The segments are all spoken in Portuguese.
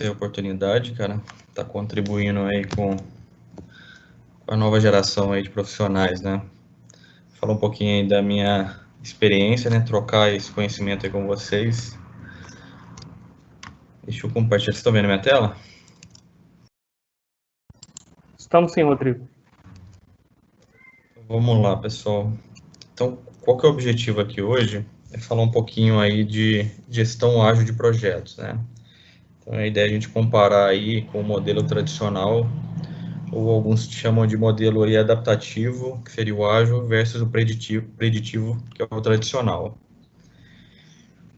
ter a oportunidade, cara, tá contribuindo aí com a nova geração aí de profissionais, né? Falar um pouquinho aí da minha experiência, né? Trocar esse conhecimento aí com vocês. Deixa eu compartilhar. Vocês estão vendo minha tela? Estamos sim, Rodrigo. Vamos lá, pessoal. Então, qual que é o objetivo aqui hoje? É falar um pouquinho aí de gestão ágil de projetos, né? Então, a ideia é a gente comparar aí com o modelo tradicional, ou alguns chamam de modelo aí adaptativo, que seria o ágil, versus o preditivo, que é o tradicional.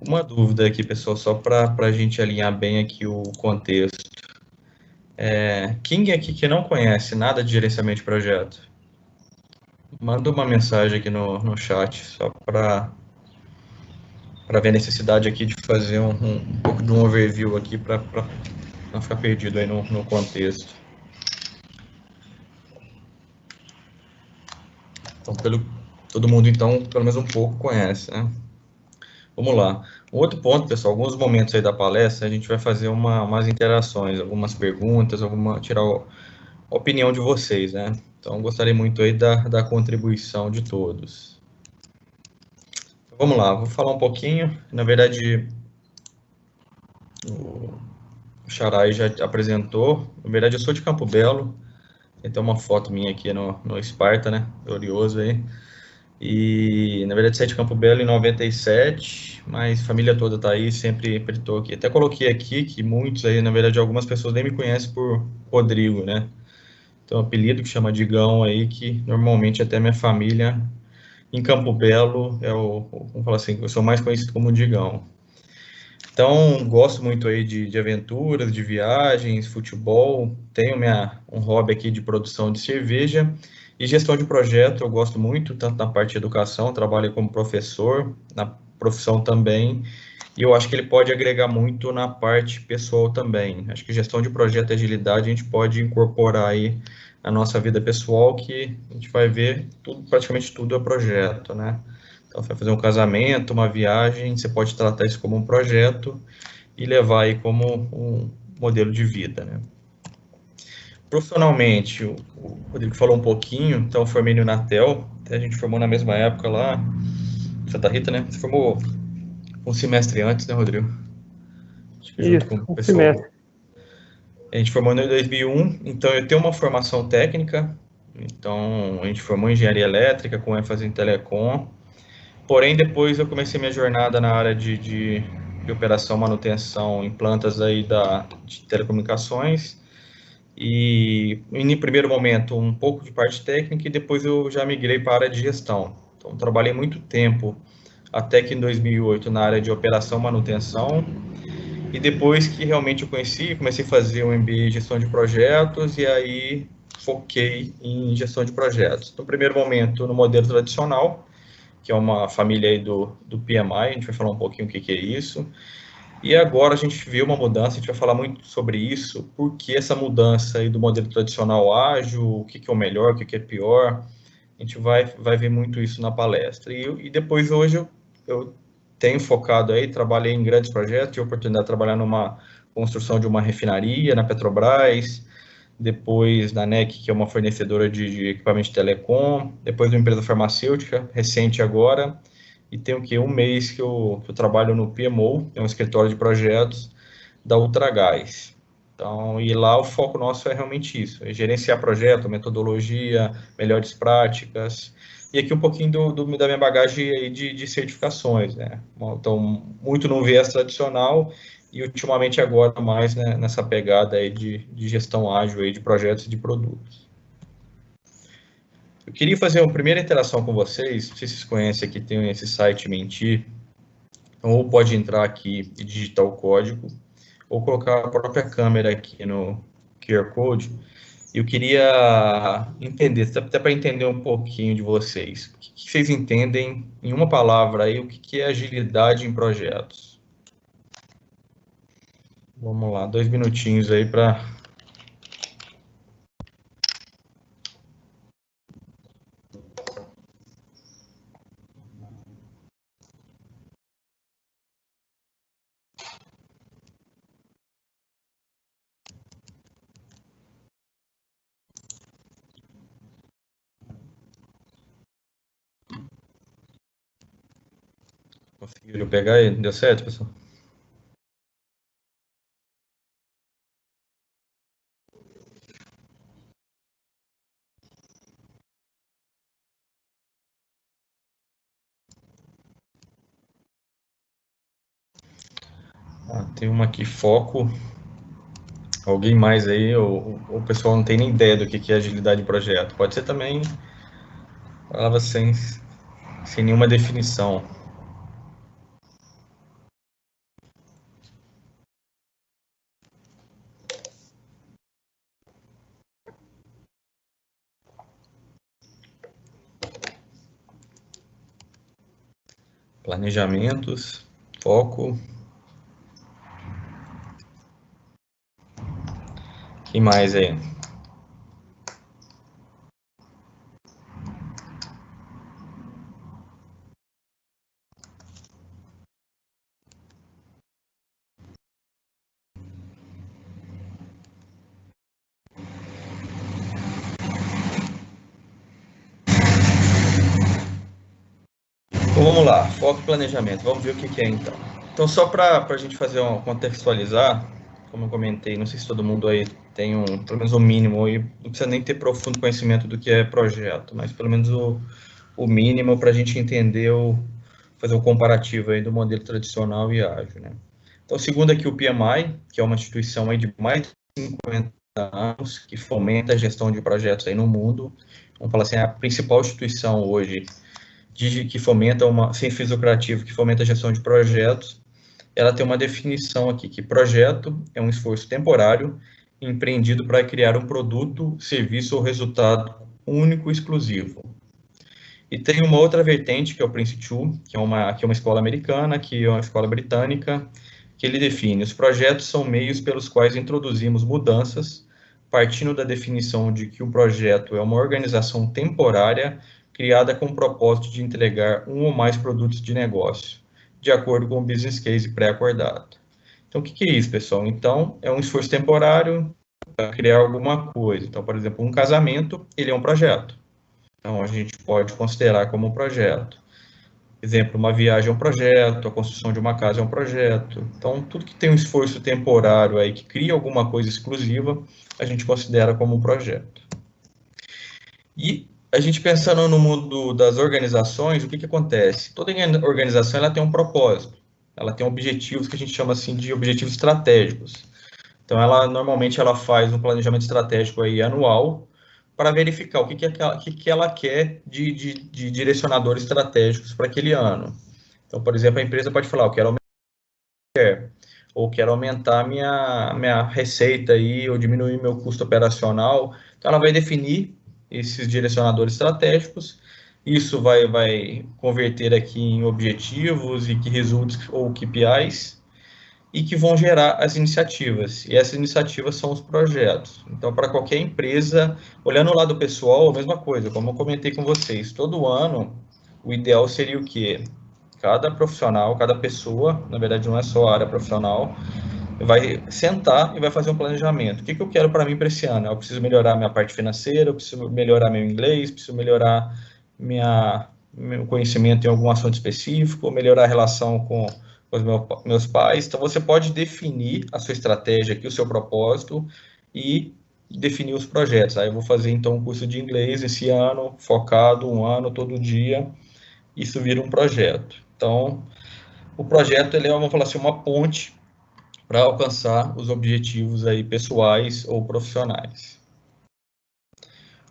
Uma dúvida aqui, pessoal, só para a gente alinhar bem aqui o contexto. Quem aqui que não conhece nada de gerenciamento de projeto? Manda uma mensagem aqui no chat, só para ver a necessidade aqui de fazer um pouco de um overview aqui para não ficar perdido aí no contexto. Então, todo mundo, então, pelo menos um pouco conhece, né? Vamos lá. Um outro ponto, pessoal, alguns momentos aí da palestra, a gente vai fazer umas interações, algumas perguntas, tirar a opinião de vocês, né? Então, gostaria muito aí da contribuição de todos. Vamos lá, vou falar um pouquinho. Na verdade, o Xarai já apresentou. Na verdade, eu sou de Campo Belo. Tem uma foto minha aqui no Esparta, né? Glorioso aí. E, na verdade, saí de Campo Belo em 97, mas a família toda tá aí, sempre estou aqui. Até coloquei aqui que muitos aí, na verdade, algumas pessoas nem me conhecem por Rodrigo, né? Tem um apelido que chama Digão aí, que normalmente até minha família em Campo Belo vamos falar assim, eu sou mais conhecido como Digão. Então, gosto muito aí de aventuras, de viagens, futebol, tenho um hobby aqui de produção de cerveja e gestão de projeto, eu gosto muito, tanto na parte de educação, trabalho como professor, na profissão também, e eu acho que ele pode agregar muito na parte pessoal também. Acho que gestão de projeto e agilidade a gente pode incorporar aí na nossa vida pessoal, que a gente vai ver tudo, praticamente tudo é projeto, né? Então, você vai fazer um casamento, uma viagem, você pode tratar isso como um projeto e levar aí como um modelo de vida, né? Profissionalmente, o Rodrigo falou um pouquinho, então eu formei no Inatel, a gente formou na mesma época lá, Santa Rita, né? Você formou um semestre antes, né, Rodrigo? Acho que junto com Isso, o um pessoal. semestre. A gente formou em 2001, então eu tenho uma formação técnica, então a gente formou em engenharia elétrica com ênfase em telecom. Porém, depois eu comecei minha jornada na área de operação, manutenção em plantas aí de telecomunicações. E em primeiro momento um pouco de parte técnica e depois eu já migrei para a área de gestão. Então, trabalhei muito tempo, até que em 2008, na área de operação manutenção. E depois que realmente eu conheci, comecei a fazer um MBA em gestão de projetos e aí foquei em gestão de projetos. No primeiro momento, no modelo tradicional, que é uma família aí do PMI, a gente vai falar um pouquinho o que é isso. E agora a gente vê uma mudança, a gente vai falar muito sobre isso, porque essa mudança aí do modelo tradicional ágil, o que é o melhor, o que é pior, a gente vai ver muito isso na palestra. E depois hoje eu tenho focado aí, trabalhei em grandes projetos, tive a oportunidade de trabalhar numa construção de uma refinaria na Petrobras, depois na NEC, que é uma fornecedora de equipamento de telecom, depois uma empresa farmacêutica, recente agora, e tem o que? Um mês que eu trabalho no PMO, é um escritório de projetos da Ultragás. Então, e lá o foco nosso é realmente isso, é gerenciar projeto, metodologia, melhores práticas, e aqui um pouquinho da minha bagagem aí de certificações, né? Então, muito no viés tradicional e ultimamente agora mais, né, nessa pegada aí de gestão ágil aí de projetos e de produtos. Eu queria fazer uma primeira interação com vocês, não sei se vocês conhecem aqui, tem esse site Mentir, então, ou pode entrar aqui e digitar o código, ou colocar a própria câmera aqui no QR Code. Eu queria entender, até para entender um pouquinho de vocês, o que vocês entendem, em uma palavra aí, o que é agilidade em projetos? Vamos lá, 2 minutinhos aí para Conseguiram pegar aí? Deu certo, pessoal? Tem uma aqui, foco. Alguém mais aí, ou o pessoal não tem nem ideia do que é agilidade de projeto? Pode ser também palavra sem nenhuma definição. Planejamentos, foco. Que mais aí? Então vamos lá, foco e planejamento. Vamos ver o que é então. Então só para a gente fazer contextualizar, como eu comentei, não sei se todo mundo aí tem pelo menos o mínimo, e não precisa nem ter profundo conhecimento do que é projeto, mas pelo menos o mínimo para a gente entender, fazer o comparativo aí do modelo tradicional e ágil, né? Então, segundo aqui o PMI, que é uma instituição aí de mais de 50 anos, que fomenta a gestão de projetos aí no mundo, vamos falar assim, é a principal instituição hoje que fomenta sem fins lucrativos, que fomenta a gestão de projetos. Ela tem uma definição aqui, que projeto é um esforço temporário empreendido para criar um produto, serviço ou resultado único e exclusivo. E tem uma outra vertente, que é o Prince2, que é uma escola americana, que é uma escola britânica, que ele define: os projetos são meios pelos quais introduzimos mudanças, partindo da definição de que um projeto é uma organização temporária criada com o propósito de entregar um ou mais produtos de negócio, de acordo com o business case pré-acordado. Então, o que é isso, pessoal? Então, é um esforço temporário para criar alguma coisa. Então, por exemplo, um casamento, ele é um projeto. Então, a gente pode considerar como um projeto. Exemplo, uma viagem é um projeto, a construção de uma casa é um projeto. Então, tudo que tem um esforço temporário aí, que cria alguma coisa exclusiva, a gente considera como um projeto. E a gente pensando no mundo das organizações, o que acontece? Toda organização ela tem um propósito, ela tem objetivos que a gente chama assim de objetivos estratégicos. Então, normalmente ela faz um planejamento estratégico aí anual, para verificar o que ela quer de direcionadores estratégicos para aquele ano. Então, por exemplo, a empresa pode falar: eu quero aumentar, ou quero aumentar minha receita aí, ou diminuir meu custo operacional. Então, ela vai definir esses direcionadores estratégicos. Isso vai converter aqui em objetivos e que results ou KPIs, e que vão gerar as iniciativas. E essas iniciativas são os projetos. Então, para qualquer empresa, olhando o lado pessoal, a mesma coisa, como eu comentei com vocês, todo ano, o ideal seria o quê? Cada profissional, cada pessoa, na verdade não é só a área profissional, vai sentar e vai fazer um planejamento. O que eu quero para mim para esse ano? Eu preciso melhorar minha parte financeira, eu preciso melhorar meu inglês, preciso melhorar meu conhecimento em algum assunto específico, melhorar a relação com os meus pais. Então, você pode definir a sua estratégia aqui, o seu propósito, e definir os projetos. Aí eu vou fazer, então, um curso de inglês esse ano, focado, um ano, todo dia. Isso vira um projeto. Então, o projeto, ele é, vamos falar assim, uma ponte para alcançar os objetivos aí pessoais ou profissionais.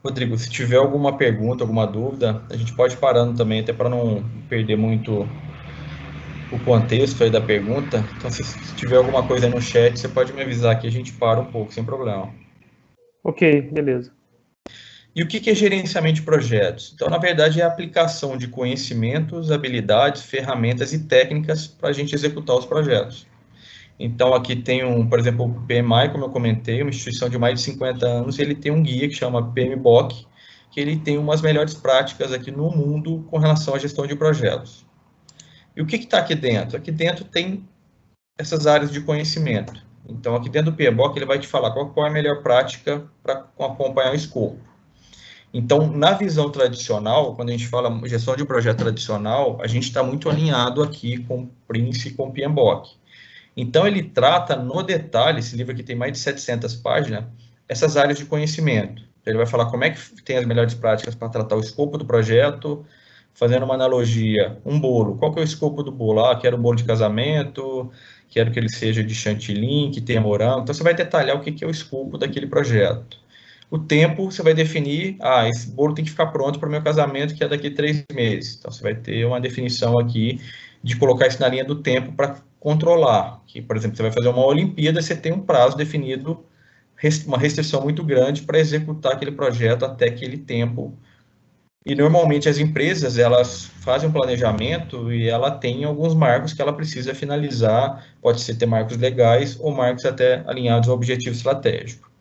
Rodrigo, se tiver alguma pergunta, alguma dúvida, a gente pode ir parando também, até para não perder muito o contexto aí da pergunta. Então, se tiver alguma coisa aí no chat, você pode me avisar que a gente para um pouco, sem problema. Ok, beleza. E o que é gerenciamento de projetos? Então, na verdade, é a aplicação de conhecimentos, habilidades, ferramentas e técnicas para a gente executar os projetos. Então, aqui tem por exemplo, o PMI, como eu comentei, uma instituição de mais de 50 anos, ele tem um guia que chama PMBOK, que ele tem umas melhores práticas aqui no mundo com relação à gestão de projetos. E o que está aqui dentro? Aqui dentro tem essas áreas de conhecimento. Então, aqui dentro do PMBOK, ele vai te falar qual é a melhor prática para acompanhar o escopo. Então, na visão tradicional, quando a gente fala gestão de projeto tradicional, a gente está muito alinhado aqui com o Prince e com o PMBOK. Então, ele trata no detalhe, esse livro aqui tem mais de 700 páginas, essas áreas de conhecimento. Ele vai falar como é que tem as melhores práticas para tratar o escopo do projeto, fazendo uma analogia, um bolo. Qual que é o escopo do bolo? Ah, quero um bolo de casamento, quero que ele seja de chantilly, que tenha morango. Então, você vai detalhar o que é o escopo daquele projeto. O tempo, você vai definir, esse bolo tem que ficar pronto para o meu casamento, que é daqui a 3 meses. Então, você vai ter uma definição aqui de colocar isso na linha do tempo para controlar. Que, por exemplo, você vai fazer uma Olimpíada, você tem um prazo definido, uma restrição muito grande para executar aquele projeto até aquele tempo. E, normalmente, as empresas, elas fazem um planejamento e ela tem alguns marcos que ela precisa finalizar, pode ser ter marcos legais ou marcos até alinhados ao objetivo estratégico.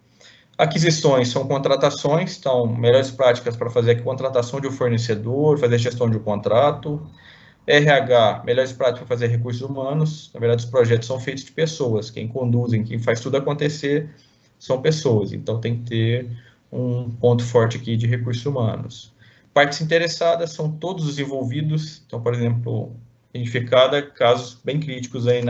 Aquisições são contratações, então, melhores práticas para fazer a contratação de um fornecedor, fazer a gestão de um contrato. RH, melhores práticas para fazer recursos humanos. Na verdade, os projetos são feitos de pessoas. Quem conduzem, quem faz tudo acontecer são pessoas. Então, tem que ter um ponto forte aqui de recursos humanos. Partes interessadas são todos os envolvidos. Então, por exemplo, identificada casos bem críticos aí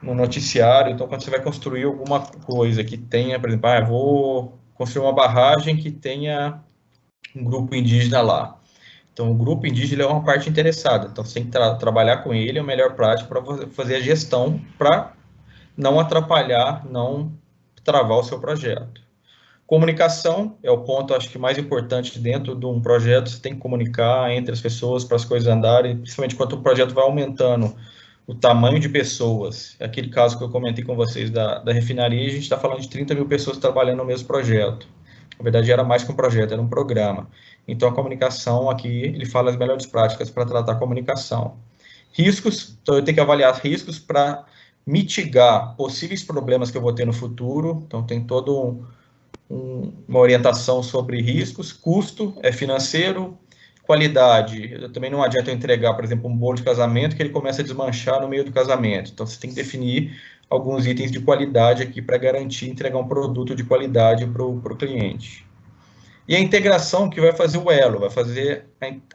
no noticiário. Então, quando você vai construir alguma coisa que tenha, por exemplo, vou construir uma barragem que tenha um grupo indígena lá. Então, o grupo indígena é uma parte interessada. Então, você tem que trabalhar com ele, é a melhor prática para fazer a gestão, para não atrapalhar, não travar o seu projeto. Comunicação é o ponto, acho que, mais importante dentro de um projeto. Você tem que comunicar entre as pessoas para as coisas andarem, principalmente quando o projeto vai aumentando o tamanho de pessoas. Aquele caso que eu comentei com vocês da refinaria, a gente está falando de 30 mil pessoas trabalhando no mesmo projeto. Na verdade, era mais que um projeto, era um programa. Então, a comunicação aqui, ele fala as melhores práticas para tratar a comunicação. Riscos, então eu tenho que avaliar riscos para mitigar possíveis problemas que eu vou ter no futuro. Então, tem todo uma orientação sobre riscos. Custo é financeiro. Qualidade, também não adianta eu entregar, por exemplo, um bolo de casamento que ele começa a desmanchar no meio do casamento. Então, você tem que definir alguns itens de qualidade aqui para garantir entregar um produto de qualidade para o cliente. E a integração que vai fazer o elo, vai fazer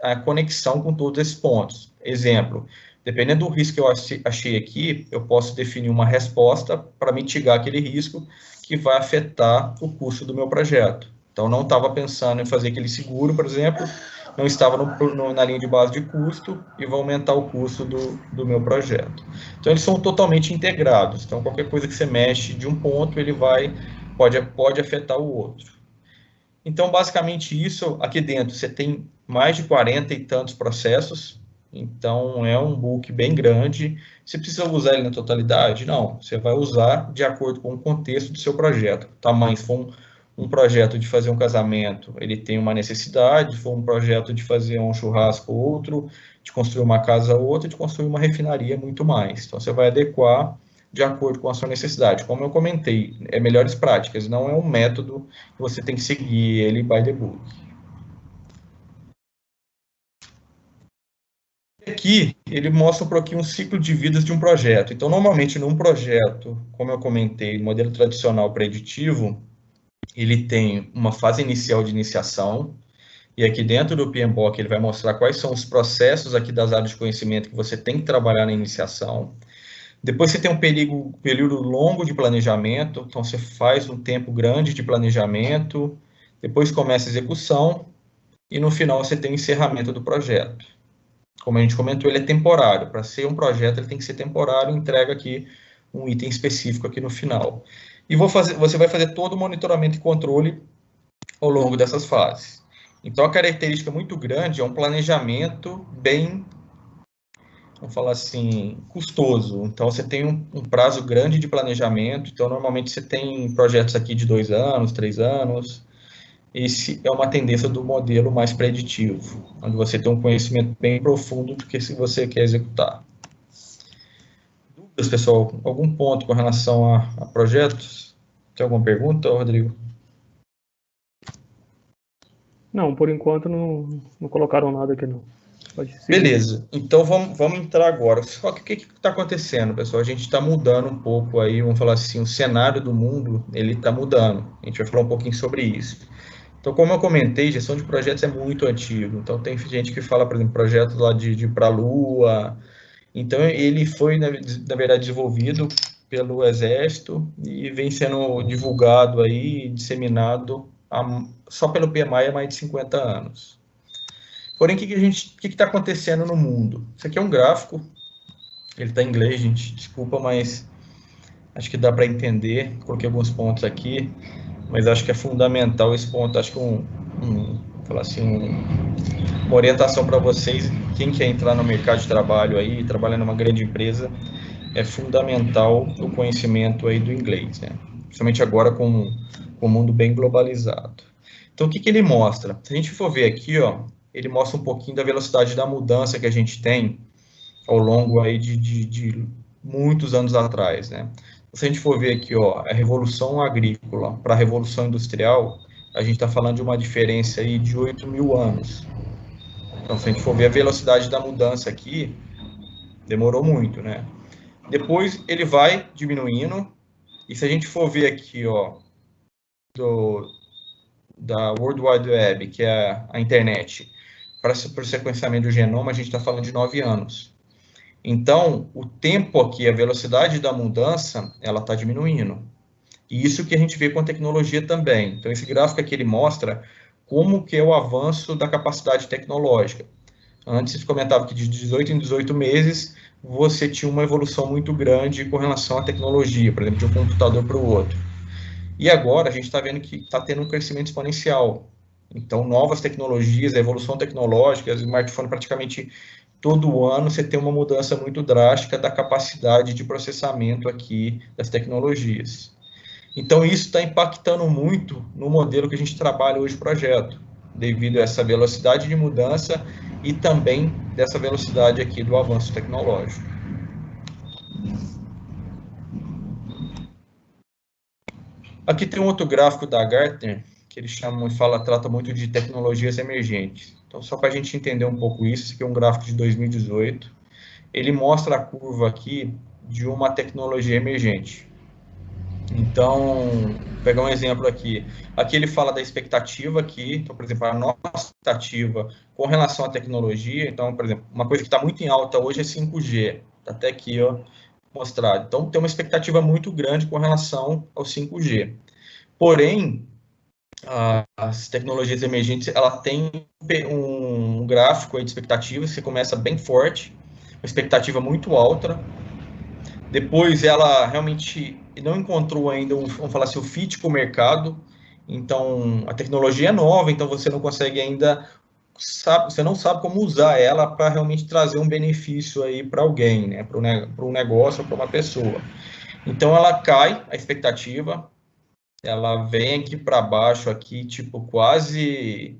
a conexão com todos esses pontos. Exemplo, dependendo do risco que eu achei aqui, eu posso definir uma resposta para mitigar aquele risco que vai afetar o custo do meu projeto. Então, não estava pensando em fazer aquele seguro, por exemplo, não estava na linha de base de custo e vai aumentar o custo do meu projeto. Então, eles são totalmente integrados. Então, qualquer coisa que você mexe de um ponto, ele pode afetar o outro. Então, basicamente isso, aqui dentro você tem mais de 40 e tantos processos, então é um book bem grande. Você precisa usar ele na totalidade? Não, você vai usar de acordo com o contexto do seu projeto. Tamanho, se for um projeto de fazer um casamento, ele tem uma necessidade, se for um projeto de fazer um churrasco outro, de construir uma casa outra, de construir uma refinaria muito mais. Então, você vai adequar de acordo com a sua necessidade. Como eu comentei, é melhores práticas, não é um método que você tem que seguir ele by the book. Aqui, ele mostra um pouquinho um ciclo de vidas de um projeto. Então, normalmente, num projeto, como eu comentei, modelo tradicional preditivo, ele tem uma fase inicial de iniciação, e aqui dentro do PMBOK ele vai mostrar quais são os processos aqui das áreas de conhecimento que você tem que trabalhar na iniciação. Depois você tem um período longo de planejamento, então você faz um tempo grande de planejamento, depois começa a execução, e no final você tem o encerramento do projeto. Como a gente comentou, ele é temporário. Para ser um projeto, ele tem que ser temporário, entrega aqui um item específico aqui no final. E você vai fazer todo o monitoramento e controle ao longo dessas fases. Então, a característica muito grande é um planejamento bem, vamos falar assim, custoso. Então, você tem um prazo grande de planejamento. Então, normalmente, você tem projetos aqui de 2 anos, 3 anos. Esse é uma tendência do modelo mais preditivo, onde você tem um conhecimento bem profundo do que se você quer executar. Dúvidas, pessoal? Algum ponto com relação a projetos? Tem alguma pergunta, Rodrigo? Não, por enquanto não colocaram nada aqui não. Beleza, então vamos entrar agora. Só que o que está acontecendo, pessoal? A gente está mudando um pouco aí, vamos falar assim, o cenário do mundo, ele está mudando. A gente vai falar um pouquinho sobre isso. Então, como eu comentei, gestão de projetos é muito antigo. Então, tem gente que fala, por exemplo, projeto lá de ir para a Lua. Então, ele foi, na verdade, desenvolvido pelo Exército e vem sendo divulgado aí, disseminado só pelo PMI há mais de 50 anos. Porém, o que está acontecendo no mundo? Isso aqui é um gráfico, ele está em inglês, gente, desculpa, mas acho que dá para entender. Coloquei alguns pontos aqui, mas acho que é fundamental esse ponto. Acho que falar assim, uma orientação para vocês, quem quer entrar no mercado de trabalho aí, trabalhar numa grande empresa, é fundamental o conhecimento aí do inglês, né? Principalmente agora com o mundo bem globalizado. Então, o que ele mostra? Se a gente for ver aqui, ó, ele mostra um pouquinho da velocidade da mudança que a gente tem ao longo aí de muitos anos atrás, né? Se a gente for ver aqui, ó, a revolução agrícola para a revolução industrial, a gente está falando de uma diferença aí de 8.000 anos. Então, se a gente for ver a velocidade da mudança aqui, demorou muito, né? Depois ele vai diminuindo, e se a gente for ver aqui, ó, da World Wide Web, que é a internet, para o sequenciamento do genoma, a gente está falando de 9 anos. Então, o tempo aqui, a velocidade da mudança, ela está diminuindo. E isso que a gente vê com a tecnologia também. Então, esse gráfico aqui, ele mostra como que é o avanço da capacidade tecnológica. Antes, comentava que de 18 em 18 meses, você tinha uma evolução muito grande com relação à tecnologia, por exemplo, de um computador para o outro. E agora, a gente está vendo que está tendo um crescimento exponencial. Então, novas tecnologias, a evolução tecnológica, smartphone praticamente todo ano você tem uma mudança muito drástica da capacidade de processamento aqui das tecnologias. Então, isso está impactando muito no modelo que a gente trabalha hoje no projeto, devido a essa velocidade de mudança e também dessa velocidade aqui do avanço tecnológico. Aqui tem um outro gráfico da Gartner, que ele trata muito de tecnologias emergentes. Então, só para a gente entender um pouco isso, esse aqui é um gráfico de 2018. Ele mostra a curva aqui de uma tecnologia emergente. Então, vou pegar um exemplo aqui. Aqui ele fala da expectativa aqui. Então, por exemplo, a nossa expectativa com relação à tecnologia. Então, por exemplo, uma coisa que está muito em alta hoje é 5G. Está até aqui, ó, mostrado. Então, tem uma expectativa muito grande com relação ao 5G. Porém, as tecnologias emergentes, ela tem um gráfico aí de expectativas que começa bem forte, uma expectativa muito alta. Depois, ela realmente não encontrou ainda, vamos falar assim, o fit com o mercado. Então, a tecnologia é nova, então você não consegue ainda, você não sabe como usar ela para realmente trazer um benefício aí para alguém, né? Para um negócio ou para uma pessoa. Então, ela cai, a expectativa, ela vem aqui para baixo, aqui, tipo, quase...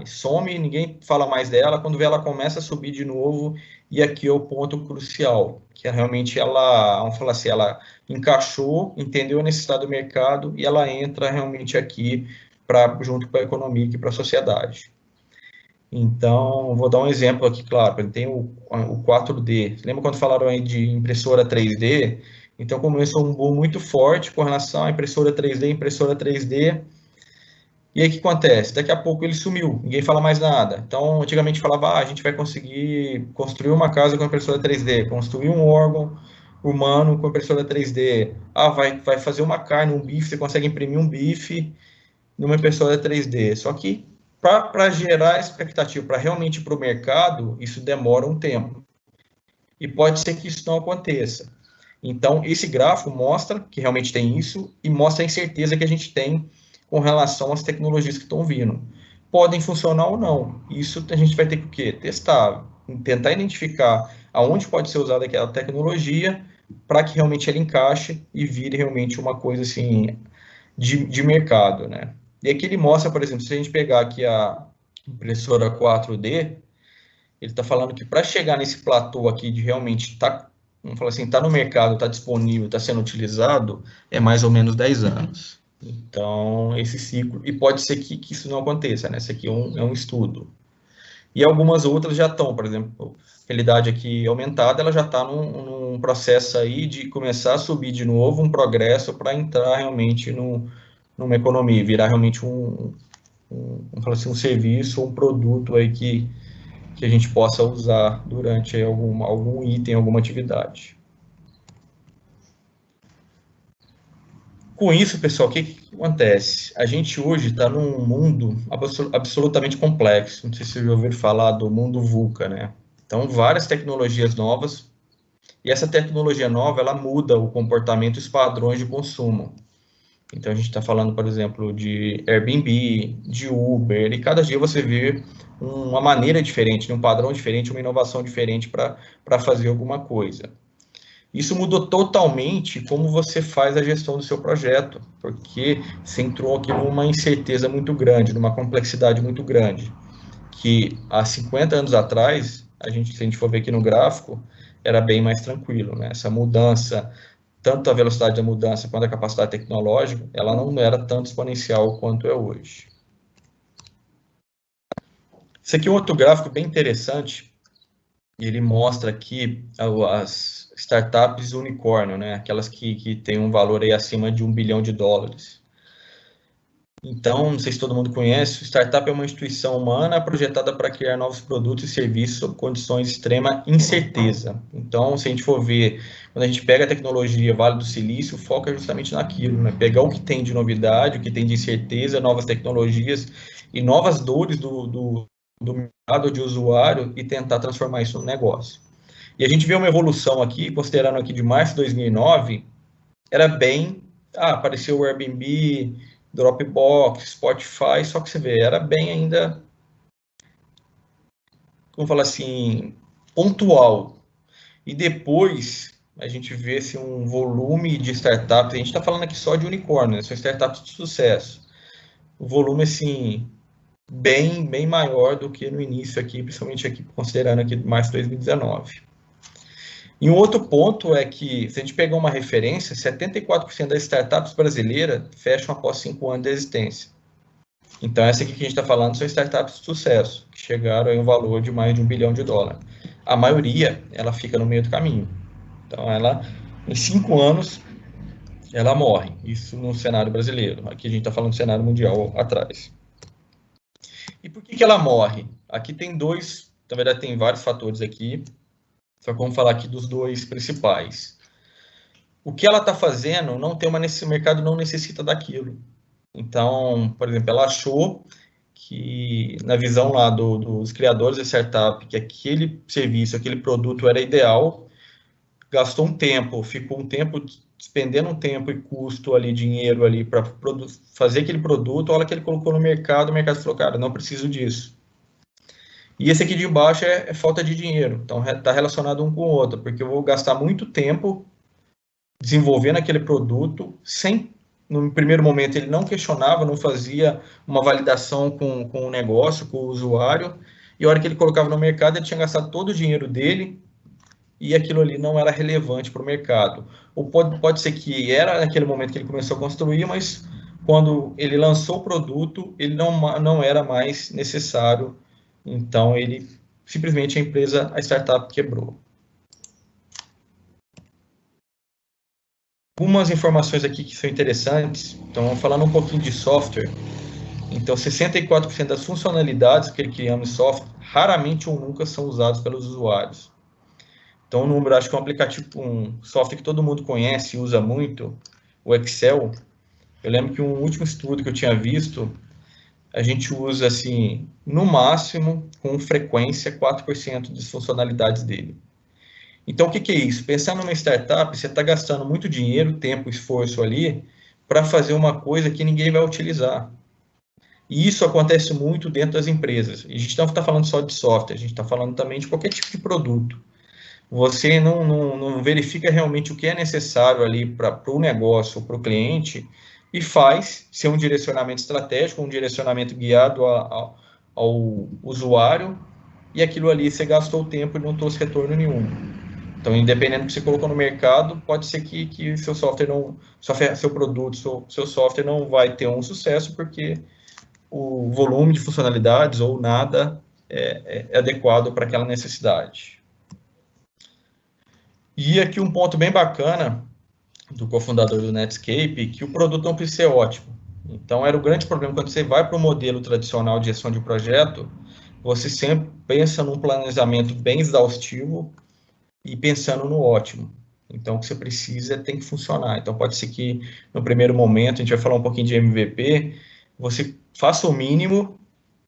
some, ninguém fala mais dela. Quando vê, ela começa a subir de novo, e aqui é o ponto crucial, que é realmente ela, vamos falar assim, ela encaixou, entendeu a necessidade do mercado, e ela entra realmente aqui, junto com a economia e para a sociedade. Então, vou dar um exemplo aqui, claro, tem o 4D. Lembra quando falaram aí de impressora 3D? Então, começou um boom muito forte com relação à impressora 3D, e aí o que acontece? Daqui a pouco ele sumiu, ninguém fala mais nada. Então, antigamente falava, a gente vai conseguir construir uma casa com impressora 3D, construir um órgão humano com impressora 3D. Vai fazer uma carne, um bife, você consegue imprimir um bife numa impressora 3D. Só que para gerar expectativa, para realmente ir para o mercado, isso demora um tempo. E pode ser que isso não aconteça. Então, esse gráfico mostra que realmente tem isso e mostra a incerteza que a gente tem com relação às tecnologias que estão vindo. Podem funcionar ou não. Isso a gente vai ter que o quê? Testar, tentar identificar aonde pode ser usada aquela tecnologia para que realmente ela encaixe e vire realmente uma coisa assim de mercado, né? E aqui ele mostra, por exemplo, se a gente pegar aqui a impressora 4D, ele está falando que para chegar nesse platô aqui de realmente estar, vamos falar assim, tá no mercado, está disponível, está sendo utilizado, é mais ou menos 10 anos. Então, esse ciclo, e pode ser que isso não aconteça, né? Esse aqui é um estudo. E algumas outras já estão, por exemplo, a realidade aqui aumentada, ela já está num processo aí de começar a subir de novo, um progresso para entrar realmente numa economia, virar realmente vamos falar assim, um serviço ou um produto aí que a gente possa usar durante aí algum item, alguma atividade. Com isso, pessoal, o que acontece? A gente hoje está num mundo absolutamente complexo. Não sei se vocês já ouviram falar do mundo VUCA, né? Então, várias tecnologias novas. E essa tecnologia nova, ela muda o comportamento e os padrões de consumo. Então, a gente está falando, por exemplo, de Airbnb, de Uber, e cada dia você vê uma maneira diferente, um padrão diferente, uma inovação diferente para fazer alguma coisa. Isso mudou totalmente como você faz a gestão do seu projeto, porque você entrou aqui numa incerteza muito grande, numa complexidade muito grande, que há 50 anos atrás, se a gente for ver aqui no gráfico, era bem mais tranquilo, né? Essa mudança, tanto a velocidade da mudança quanto a capacidade tecnológica, ela não era tanto exponencial quanto é hoje. Esse aqui é um outro gráfico bem interessante, e ele mostra aqui as startups unicórnio, né? Aquelas que têm um valor aí acima de $1 bilhão. Então, não sei se todo mundo conhece, startup é uma instituição humana projetada para criar novos produtos e serviços sob condições de extrema incerteza. Então, se a gente for ver, quando a gente pega a tecnologia Vale do Silício, o foco é justamente naquilo, né? Pegar o que tem de novidade, o que tem de incerteza, novas tecnologias e novas dores do mercado, de usuário, e tentar transformar isso no negócio. E a gente vê uma evolução aqui, considerando aqui de março de 2009, era bem, apareceu o Airbnb, Dropbox, Spotify, só que você vê, era bem ainda, vamos falar assim, pontual. E depois a gente vê assim, um volume de startups, a gente está falando aqui só de unicórnio, né? São startups de sucesso. O volume, assim, bem maior do que no início aqui, principalmente aqui, considerando aqui março de 2019. E um outro ponto é que, se a gente pegar uma referência, 74% das startups brasileiras fecham após 5 anos de existência. Então, essa aqui que a gente está falando são startups de sucesso, que chegaram a um valor de mais de $1 bilhão. A maioria, ela fica no meio do caminho. Então, ela, em 5 anos, ela morre. Isso no cenário brasileiro. Aqui a gente está falando do cenário mundial atrás. E por que ela morre? Aqui tem dois, na verdade tem vários fatores aqui, só que vamos falar aqui dos dois principais. O que ela está fazendo não tem o mercado não necessita daquilo. Então, por exemplo, ela achou que, na visão lá dos criadores da startup, que aquele serviço, aquele produto era ideal, gastou um tempo, ficou um tempo, despendendo um tempo e custo ali, dinheiro ali, para fazer aquele produto, a hora que ele colocou no mercado, o mercado falou, cara, não preciso disso. E esse aqui de baixo é falta de dinheiro. Então, está relacionado um com o outro, porque eu vou gastar muito tempo desenvolvendo aquele produto sem, no primeiro momento, ele não questionava, não fazia uma validação com o negócio, com o usuário, e a hora que ele colocava no mercado, ele tinha gastado todo o dinheiro dele e aquilo ali não era relevante para o mercado. Ou pode ser que era naquele momento que ele começou a construir, mas quando ele lançou o produto, ele não era mais necessário. Então, ele simplesmente a startup quebrou. Algumas informações aqui que são interessantes. Então, falando um pouquinho de software. Então, 64% das funcionalidades que criamos em software raramente ou nunca são usadas pelos usuários. Então, o número, acho que é um aplicativo, um software que todo mundo conhece e usa muito, o Excel. Eu lembro que um último estudo que eu tinha visto, a gente usa, assim, no máximo, com frequência, 4% das funcionalidades dele. Então, o que é isso? Pensando numa startup, você está gastando muito dinheiro, tempo, esforço ali, para fazer uma coisa que ninguém vai utilizar. E isso acontece muito dentro das empresas. A gente não está falando só de software, a gente está falando também de qualquer tipo de produto. Você não verifica realmente o que é necessário ali para o negócio, para o cliente, e faz ser um direcionamento estratégico, um direcionamento guiado ao usuário, e aquilo ali você gastou tempo e não trouxe retorno nenhum. Então, independente do que você colocou no mercado, pode ser que seu software não, seu produto, seu software não vai ter um sucesso, porque o volume de funcionalidades ou nada é adequado para aquela necessidade. E aqui um ponto bem bacana do cofundador do Netscape, que o produto não precisa ser ótimo. Então, era o grande problema quando você vai para o modelo tradicional de gestão de projeto, você sempre pensa num planejamento bem exaustivo e pensando no ótimo. Então, o que você precisa tem que funcionar. Então, pode ser que no primeiro momento, a gente vai falar um pouquinho de MVP, você faça o mínimo,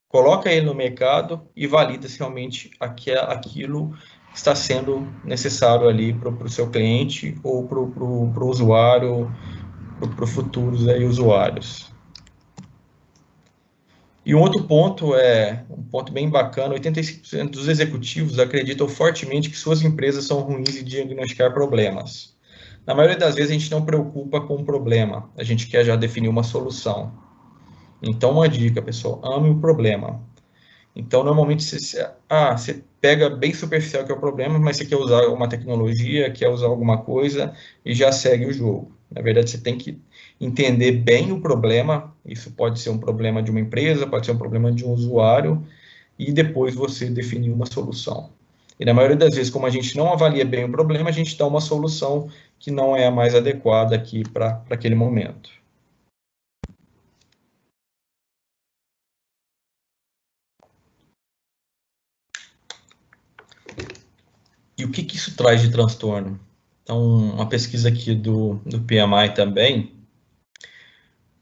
coloca ele no mercado e valida se realmente aquilo está sendo necessário ali para o seu cliente ou para o usuário, para futuros aí, usuários. E um outro ponto um ponto bem bacana, 85% dos executivos acreditam fortemente que suas empresas são ruins em diagnosticar problemas. Na maioria das vezes a gente não preocupa com o problema, a gente quer já definir uma solução. Então uma dica, pessoal, ame o problema. Então normalmente você pega bem superficial que é o problema, mas você quer usar uma tecnologia, quer usar alguma coisa e já segue o jogo. Na verdade você tem que entender bem o problema, isso pode ser um problema de uma empresa, pode ser um problema de um usuário, e depois você definir uma solução. E na maioria das vezes, como a gente não avalia bem o problema, a gente dá uma solução que não é a mais adequada aqui para aquele momento. E o que isso traz de transtorno? Então, uma pesquisa aqui do PMI também,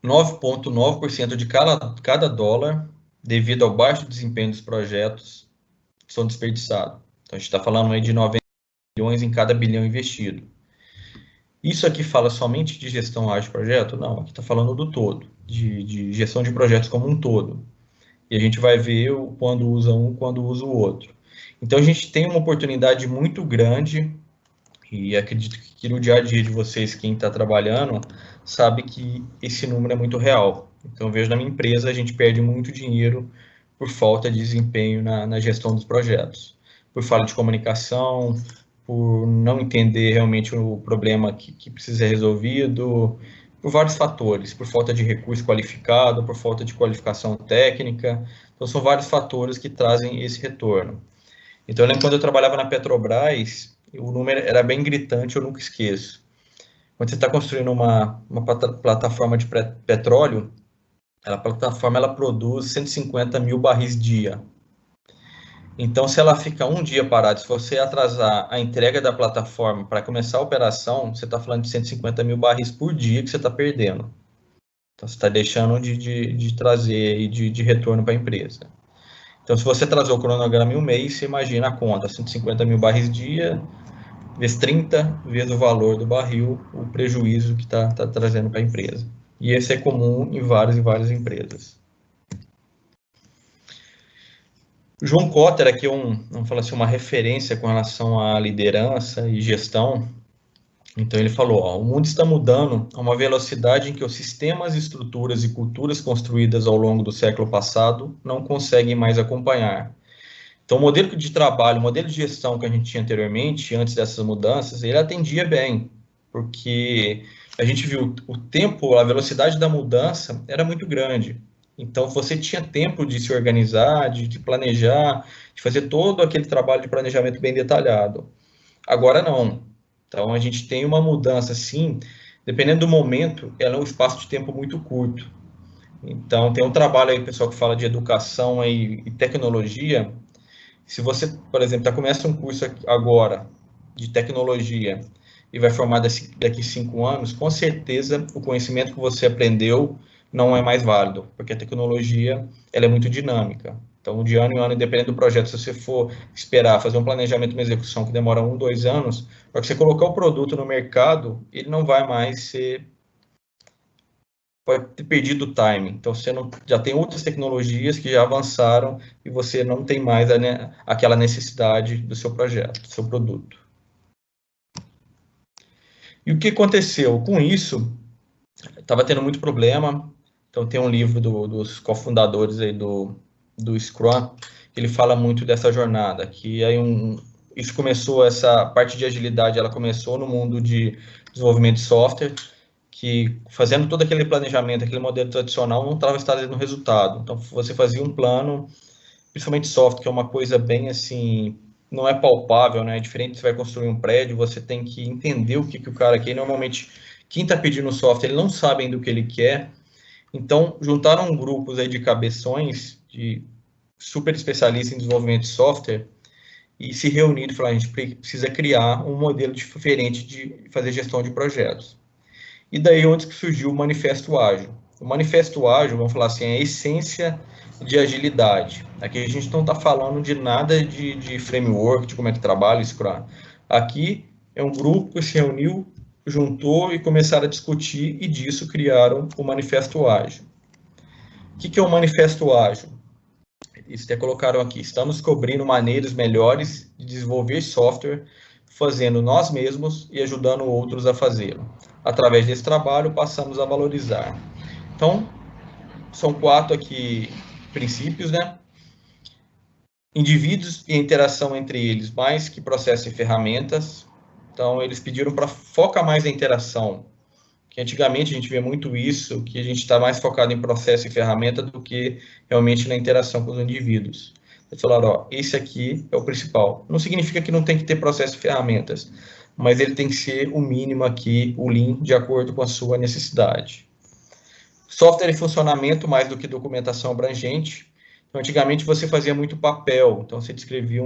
9,9% de cada dólar, devido ao baixo desempenho dos projetos, são desperdiçados. Então, a gente está falando aí de 90 milhões em cada bilhão investido. Isso aqui fala somente de gestão ágil de projeto? Não, aqui está falando do todo, de gestão de projetos como um todo. E a gente vai ver quando usa um, quando usa o outro. Então, a gente tem uma oportunidade muito grande, e acredito que no dia a dia de vocês, quem está trabalhando, sabe que esse número é muito real. Então, eu vejo na minha empresa, a gente perde muito dinheiro por falta de desempenho na gestão dos projetos. Por falta de comunicação, por não entender realmente o problema que precisa ser resolvido, por vários fatores, por falta de recurso qualificado, por falta de qualificação técnica. Então, são vários fatores que trazem esse retorno. Então, eu lembro quando eu trabalhava na Petrobras, o número era bem gritante, eu nunca esqueço. Quando você está construindo uma plataforma de petróleo, a plataforma ela produz 150 mil barris dia. Então, se ela fica um dia parada, se você atrasar a entrega da plataforma para começar a operação, você está falando de 150 mil barris por dia que você está perdendo. Então, você está deixando de trazer e de retorno para a empresa. Então, se você atrasou o cronograma em um mês, você imagina a conta, 150 mil barris dia, vezes 30, vezes o valor do barril, o prejuízo que está trazendo para a empresa. E esse é comum em várias e várias empresas. O João Cotter aqui vamos falar assim, uma referência com relação à liderança e gestão. Então ele falou, o mundo está mudando a uma velocidade em que os sistemas, estruturas e culturas construídas ao longo do século passado não conseguem mais acompanhar. Então o modelo de trabalho, o modelo de gestão que a gente tinha anteriormente, antes dessas mudanças, ele atendia bem, porque a gente viu o tempo, a velocidade da mudança era muito grande. Então, você tinha tempo de se organizar, de planejar, de fazer todo aquele trabalho de planejamento bem detalhado. Agora, não. Então, a gente tem uma mudança, sim, dependendo do momento, ela é um espaço de tempo muito curto. Então, tem um trabalho aí, pessoal, que fala de educação aí, e tecnologia. Se você, por exemplo, começa um curso agora de tecnologia e vai formar daqui 5 anos, com certeza o conhecimento que você aprendeu não é mais válido, porque a tecnologia ela é muito dinâmica. Então, de ano em ano, dependendo do projeto, se você for esperar fazer um planejamento, uma execução que demora 1, 2 anos, para você colocar o produto no mercado, ele não vai mais ser... pode ter perdido o time. Então, você já tem outras tecnologias que já avançaram e você não tem mais aquela necessidade do seu projeto, do seu produto. E o que aconteceu? Com isso, estava tendo muito problema. Então, tem um livro dos cofundadores aí do Scrum, que ele fala muito dessa jornada, que aí isso começou, essa parte de agilidade, ela começou no mundo de desenvolvimento de software, que fazendo todo aquele planejamento, aquele modelo tradicional, não estava trazendo resultado. Então, você fazia um plano, principalmente software, que é uma coisa bem assim, não é palpável, né? É diferente, você vai construir um prédio, você tem que entender o que o cara quer. Normalmente, quem está pedindo software, ele não sabe ainda o que ele quer. Então, juntaram grupos aí de cabeções, de super especialistas em desenvolvimento de software, e se reuniram e falaram, a gente precisa criar um modelo diferente de fazer gestão de projetos. E daí onde que surgiu o Manifesto Ágil. O Manifesto Ágil, vamos falar assim, é a essência de agilidade. Aqui a gente não está falando de nada de framework, de como é que trabalha o Scrum. Aqui é um grupo que se reuniu, juntou e começaram a discutir, e disso criaram o Manifesto Ágil. O que é o Manifesto Ágil? Isso até colocaram aqui. Estamos descobrindo maneiras melhores de desenvolver software, fazendo nós mesmos e ajudando outros a fazê-lo. Através desse trabalho, passamos a valorizar. Então, são 4 aqui princípios, né? Indivíduos e interação entre eles, mais que processo e ferramentas. Então, eles pediram para focar mais na interação, que antigamente a gente vê muito isso, que a gente está mais focado em processo e ferramenta do que realmente na interação com os indivíduos. Eles falaram, ó, esse aqui é o principal. Não significa que não tem que ter processo e ferramentas, mas ele tem que ser o mínimo aqui, o Lean, de acordo com a sua necessidade. Software em funcionamento mais do que documentação abrangente. Então, antigamente você fazia muito papel, então você descrevia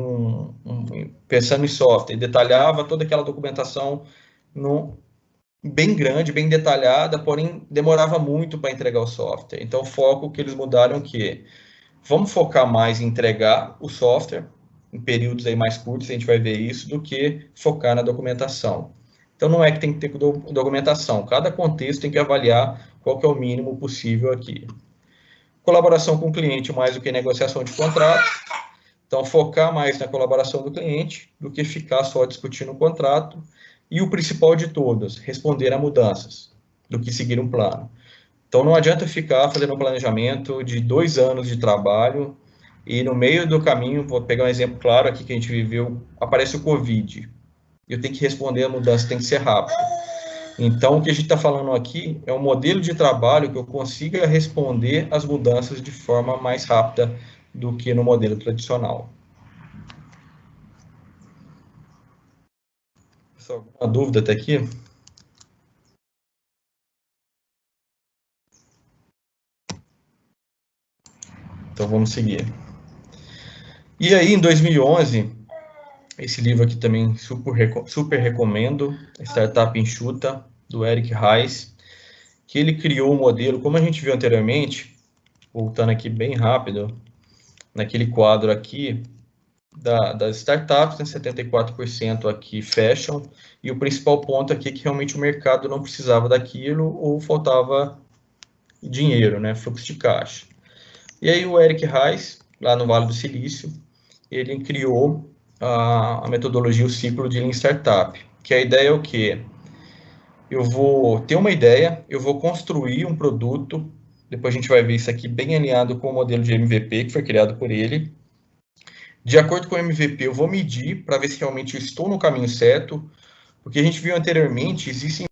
pensando em software, detalhava toda aquela documentação bem grande, bem detalhada, porém demorava muito para entregar o software. Então, o foco que eles mudaram é que vamos focar mais em entregar o software em períodos aí mais curtos, a gente vai ver isso, do que focar na documentação. Então, não é que tem que ter documentação. Cada contexto tem que avaliar qual que é o mínimo possível aqui. Colaboração com o cliente mais do que negociação de contrato. Então, focar mais na colaboração do cliente do que ficar só discutindo o contrato. E o principal de todas, responder a mudanças, do que seguir um plano. Então, não adianta ficar fazendo um planejamento de 2 anos de trabalho e no meio do caminho, vou pegar um exemplo claro aqui que a gente viveu, aparece o Covid. Eu tenho que responder a mudança, tem que ser rápido. Então, o que a gente está falando aqui é um modelo de trabalho que eu consiga responder às mudanças de forma mais rápida do que no modelo tradicional. Pessoal, alguma dúvida até aqui? Então, vamos seguir. E aí, em 2011, esse livro aqui também super recomendo, Startup Enxuta, do Eric Ries, que ele criou um modelo, como a gente viu anteriormente, voltando aqui bem rápido, naquele quadro aqui, das startups, né, 74% aqui fecham, e o principal ponto aqui é que realmente o mercado não precisava daquilo ou faltava dinheiro, né, fluxo de caixa. E aí o Eric Ries, lá no Vale do Silício, ele criou a metodologia, o ciclo de Lean Startup, que a ideia é o quê? Eu vou ter uma ideia, eu vou construir um produto, depois a gente vai ver isso aqui bem alinhado com o modelo de MVP que foi criado por ele. De acordo com o MVP, eu vou medir para ver se realmente eu estou no caminho certo, porque a gente viu anteriormente, existem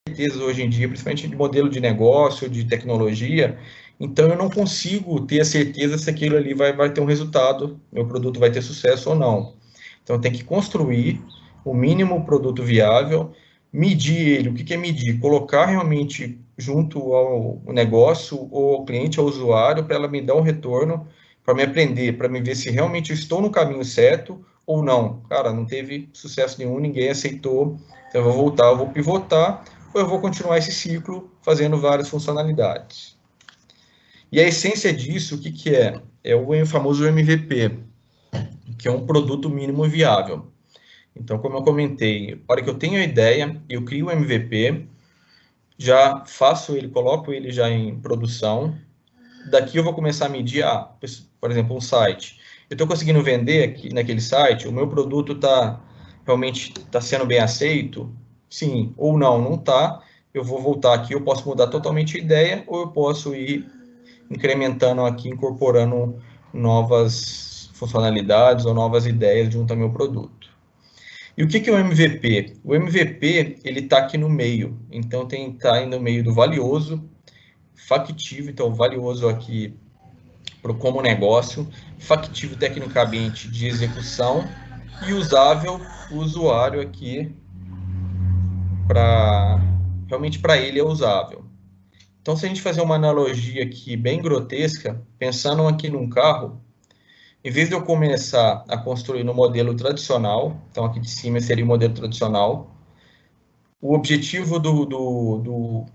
certezas hoje em dia, principalmente de modelo de negócio, de tecnologia, então eu não consigo ter a certeza se aquilo ali vai ter um resultado, meu produto vai ter sucesso ou não. Então tem que construir o mínimo produto viável, medir ele. O que é medir? Colocar realmente junto ao negócio, ou ao cliente, ao usuário, para ela me dar um retorno, para me aprender, para me ver se realmente estou no caminho certo ou não. Cara, não teve sucesso nenhum, ninguém aceitou, então eu vou voltar, eu vou pivotar, ou eu vou continuar esse ciclo fazendo várias funcionalidades. E a essência disso, o que é? É o famoso MVP, que é um produto mínimo viável. Então, como eu comentei, na hora que eu tenho a ideia, eu crio o MVP, já faço ele, coloco ele já em produção, daqui eu vou começar a medir, por exemplo, um site. Eu estou conseguindo vender aqui naquele site, o meu produto realmente está sendo bem aceito? Sim, ou não está. Eu vou voltar aqui, eu posso mudar totalmente a ideia, ou eu posso ir incrementando aqui, incorporando novas funcionalidades ou novas ideias junto ao meu produto. E o que é o MVP? O MVP, ele está aqui no meio, então está aí no meio do valioso, factível, então valioso aqui como negócio, factível tecnicamente de execução e usável o usuário aqui, realmente para ele é usável. Então, se a gente fazer uma analogia aqui bem grotesca, pensando aqui num carro, em vez de eu começar a construir no modelo tradicional, então aqui de cima seria o modelo tradicional, o objetivo do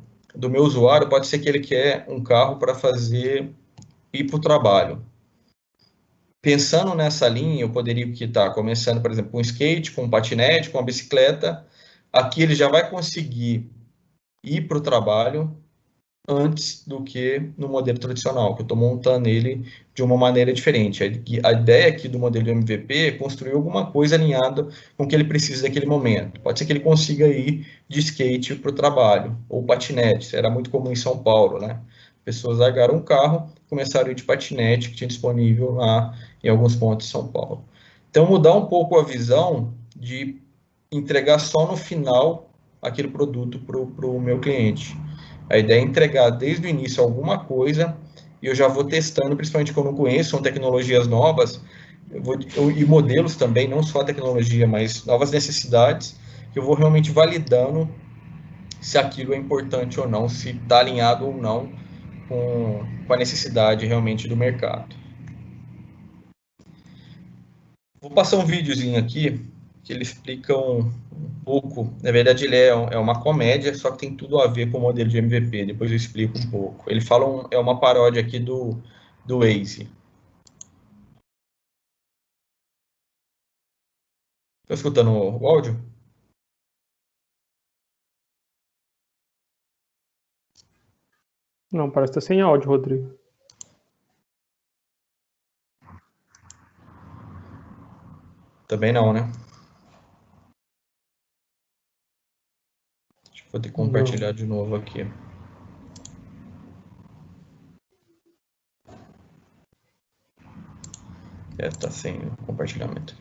meu usuário pode ser que ele quer um carro para fazer ir para o trabalho. Pensando nessa linha, eu poderia estar começando, por exemplo, com um skate, com um patinete, com uma bicicleta. Aqui ele já vai conseguir ir para o trabalho antes do que no modelo tradicional, que eu estou montando ele de uma maneira diferente. A ideia aqui do modelo MVP é construir alguma coisa alinhada com o que ele precisa naquele momento. Pode ser que ele consiga ir de skate para o trabalho, ou patinete, isso era muito comum em São Paulo, né? Pessoas largaram o carro, começaram a ir de patinete, que tinha disponível lá em alguns pontos de São Paulo. Então, mudar um pouco a visão de entregar só no final aquele produto para o meu cliente. A ideia é entregar desde o início alguma coisa e eu já vou testando, principalmente quando eu não conheço, são tecnologias novas, e modelos também, não só a tecnologia, mas novas necessidades, que eu vou realmente validando se aquilo é importante ou não, se está alinhado ou não com a necessidade realmente do mercado. Vou passar um videozinho aqui que ele explica um pouco. Na verdade, ele é uma comédia, só que tem tudo a ver com o modelo de MVP. Depois eu explico um pouco. Ele fala é uma paródia aqui do Waze. Está escutando o áudio? Não, parece que tá sem áudio, Rodrigo. Também não, né? Acho que vou ter que compartilhar de novo aqui. Tá sem compartilhamento.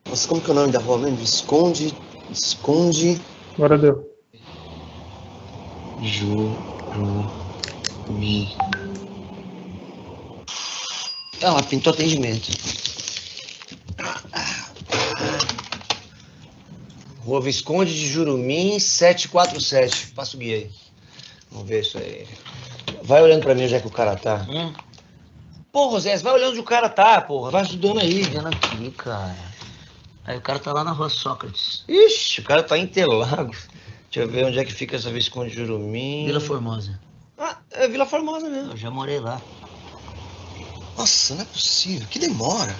Nossa, como que é o nome da rua mesmo? Esconde. Agora deu. Jurumi. Ah lá, pintou atendimento. Rua Visconde de Jurumim, 747. Passa o guia aí. Vamos ver isso aí. Vai olhando pra mim onde é que o cara tá. Porra, Zé, vai olhando onde o cara tá, porra. Vai ajudando aí. Olhando aqui, cara. Aí o cara tá lá na rua Sócrates. Ixi, o cara tá em Interlagos. Deixa eu ver onde é que fica essa Visconde de Jurumim. Vila Formosa. Ah, é Vila Formosa mesmo. Eu já morei lá. Nossa, não é possível. Que demora.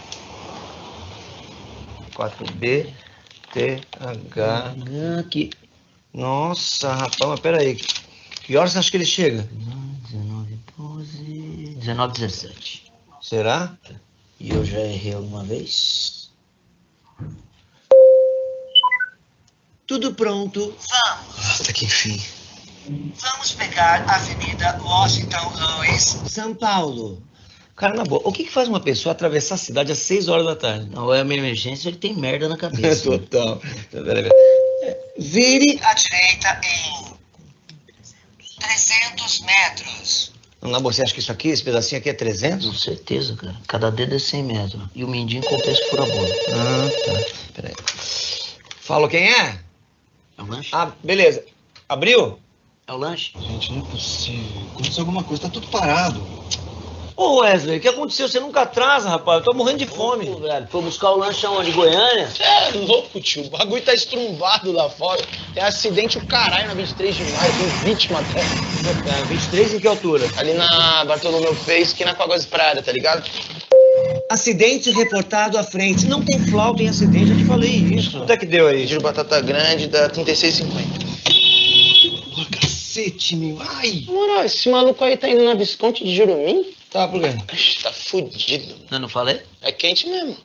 4B, TH. Aqui. Nossa, rapaz, mas peraí. Que horas você acha que ele chega? 19, 12, 19, 17. Será? E eu já errei alguma vez? Tudo pronto. Vamos. Até que enfim. Vamos pegar a Avenida Washington Luiz. São Paulo. Cara, na boa, o que faz uma pessoa atravessar a cidade às 6 horas da tarde? Não é uma emergência, ele tem merda na cabeça. Total. Vire À direita em 300 metros. Na boa, você acha que isso aqui, esse pedacinho aqui é 300? Com certeza, cara. Cada dedo é 100 metros. E o mindinho compensa por a bola. Ah, tá. Peraí. Falou quem é? É o lanche? Ah, beleza. Abriu? É o lanche? Gente, não é possível. Aconteceu alguma coisa, tá tudo parado. Ô Wesley, o que aconteceu? Você nunca atrasa, rapaz. Eu tô morrendo de fome. Ô, velho, foi buscar o lanche aonde? Goiânia? É louco, tio. O bagulho tá estrumbado lá fora. Tem acidente o caralho na 23 de maio. Tem vítima até. É, 23 em que altura? Ali na Bartolomeu Fez, que na Águas Prada, tá ligado? Acidente reportado à frente. Não tem flauta em acidente, eu te falei isso. Quanto é que deu aí? Giro Batata Grande da 36,50. Porra, cacete, meu. Ai! Moral, esse maluco aí tá indo na Visconde de Jurumim? Tá, por quê? Ixi, tá fudido. Eu não falei? É quente mesmo.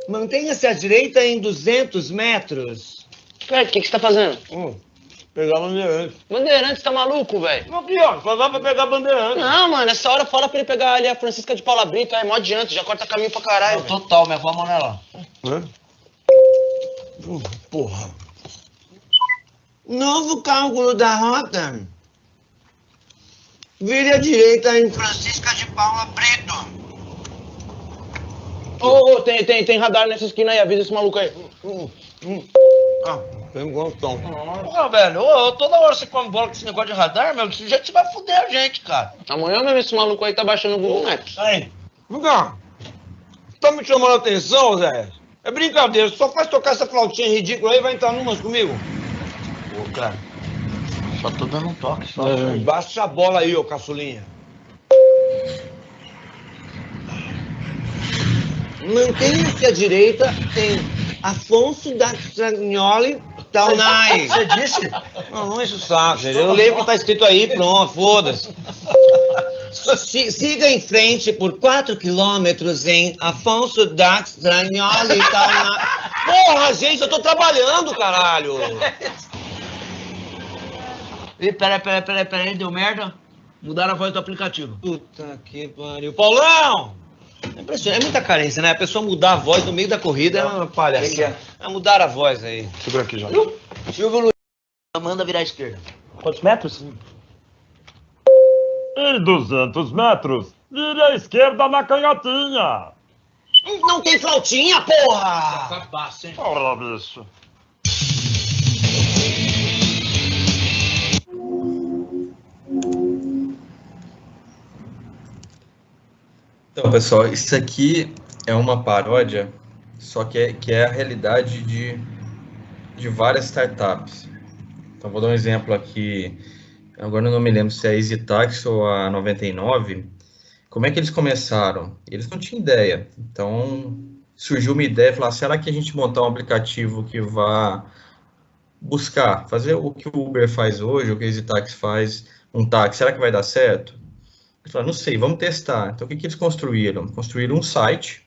Mantenha-se à direita em 200 metros. Cara, o que você tá fazendo? Pegar Bandeirantes. Bandeirantes, tá maluco, velho? Aqui, ó, só dá pra pegar Bandeirantes. Não, mano, essa hora fala pra ele pegar ali a Francisca de Paula Brito, é mó adiante, já corta caminho pra caralho. Não, total, minha avó mão nela. Porra. Novo cálculo da rota. Vire à direita em Francisca de Paula Brito. Ô, tem radar nessa esquina aí, avisa esse maluco aí. Tem gostão. Porra, velho, toda hora você come bola com esse negócio de radar, meu, desse jeito você vai fuder a gente, cara. Amanhã mesmo esse maluco aí tá baixando o Google Maps. Aí, vem cá. Tá me chamando a atenção, Zé? É brincadeira, só faz tocar essa flautinha ridícula aí e vai entrar numas comigo. Pô, cara, só tô dando um toque só. Baixa a bola aí, ô caçulinha. Mantenha-se à direita em Afonso da Stragnoli Taunay. Você disse? Não enche o saco. Eu leio o que tá escrito aí, pronto, foda-se. Siga em frente por 4 quilômetros em Afonso da Stragnoli Taunay. Porra, gente, eu tô trabalhando, caralho. Ih, peraí, deu merda? Mudaram a voz do aplicativo. Puta que pariu. Paulão! É impressionante, é muita carência, né? A pessoa mudar a voz no meio da corrida é uma palhaçada. É mudar a voz aí. Segura aqui, Jorge. Silvio Luiz, manda virar à esquerda. Quantos metros? Em 200 metros, vire à esquerda na canhotinha. Não tem flautinha, porra! Capaço, hein? Ora, bicho. Então, pessoal, isso aqui é uma paródia, só que é a realidade de várias startups. Então, vou dar um exemplo aqui. Agora eu não me lembro se é a EasyTax ou a 99. Como é que eles começaram? Eles não tinham ideia. Então, surgiu uma ideia, falar, será que a gente montar um aplicativo que vá buscar, fazer o que o Uber faz hoje, o que a EasyTax faz, um táxi, será que vai dar certo? Eles falaram, não sei, vamos testar. Então, o que eles construíram? Construíram um site,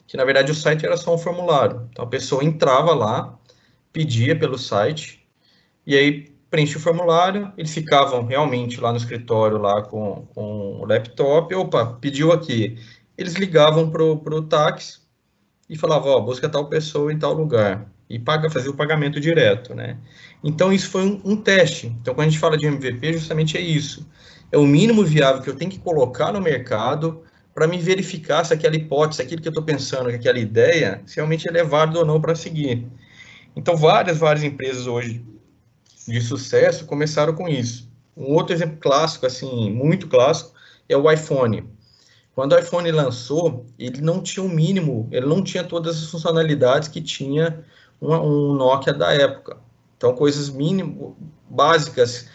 que na verdade o site era só um formulário. Então, a pessoa entrava lá, pedia pelo site, e aí preenche o formulário, eles ficavam realmente lá no escritório, lá com o laptop, opa, pediu aqui. Eles ligavam para o táxi e falavam, ó, busca tal pessoa em tal lugar. E fazia o pagamento direto, né? Então, isso foi um teste. Então, quando a gente fala de MVP, justamente é isso. É o mínimo viável que eu tenho que colocar no mercado para me verificar se aquela hipótese, aquilo que eu estou pensando, aquela ideia, se realmente é válido ou não para seguir. Então, várias empresas hoje de sucesso começaram com isso. Um outro exemplo clássico, assim, muito clássico, é o iPhone. Quando o iPhone lançou, ele não tinha o mínimo, ele não tinha todas as funcionalidades que tinha um Nokia da época. Então, coisas mínimas, básicas,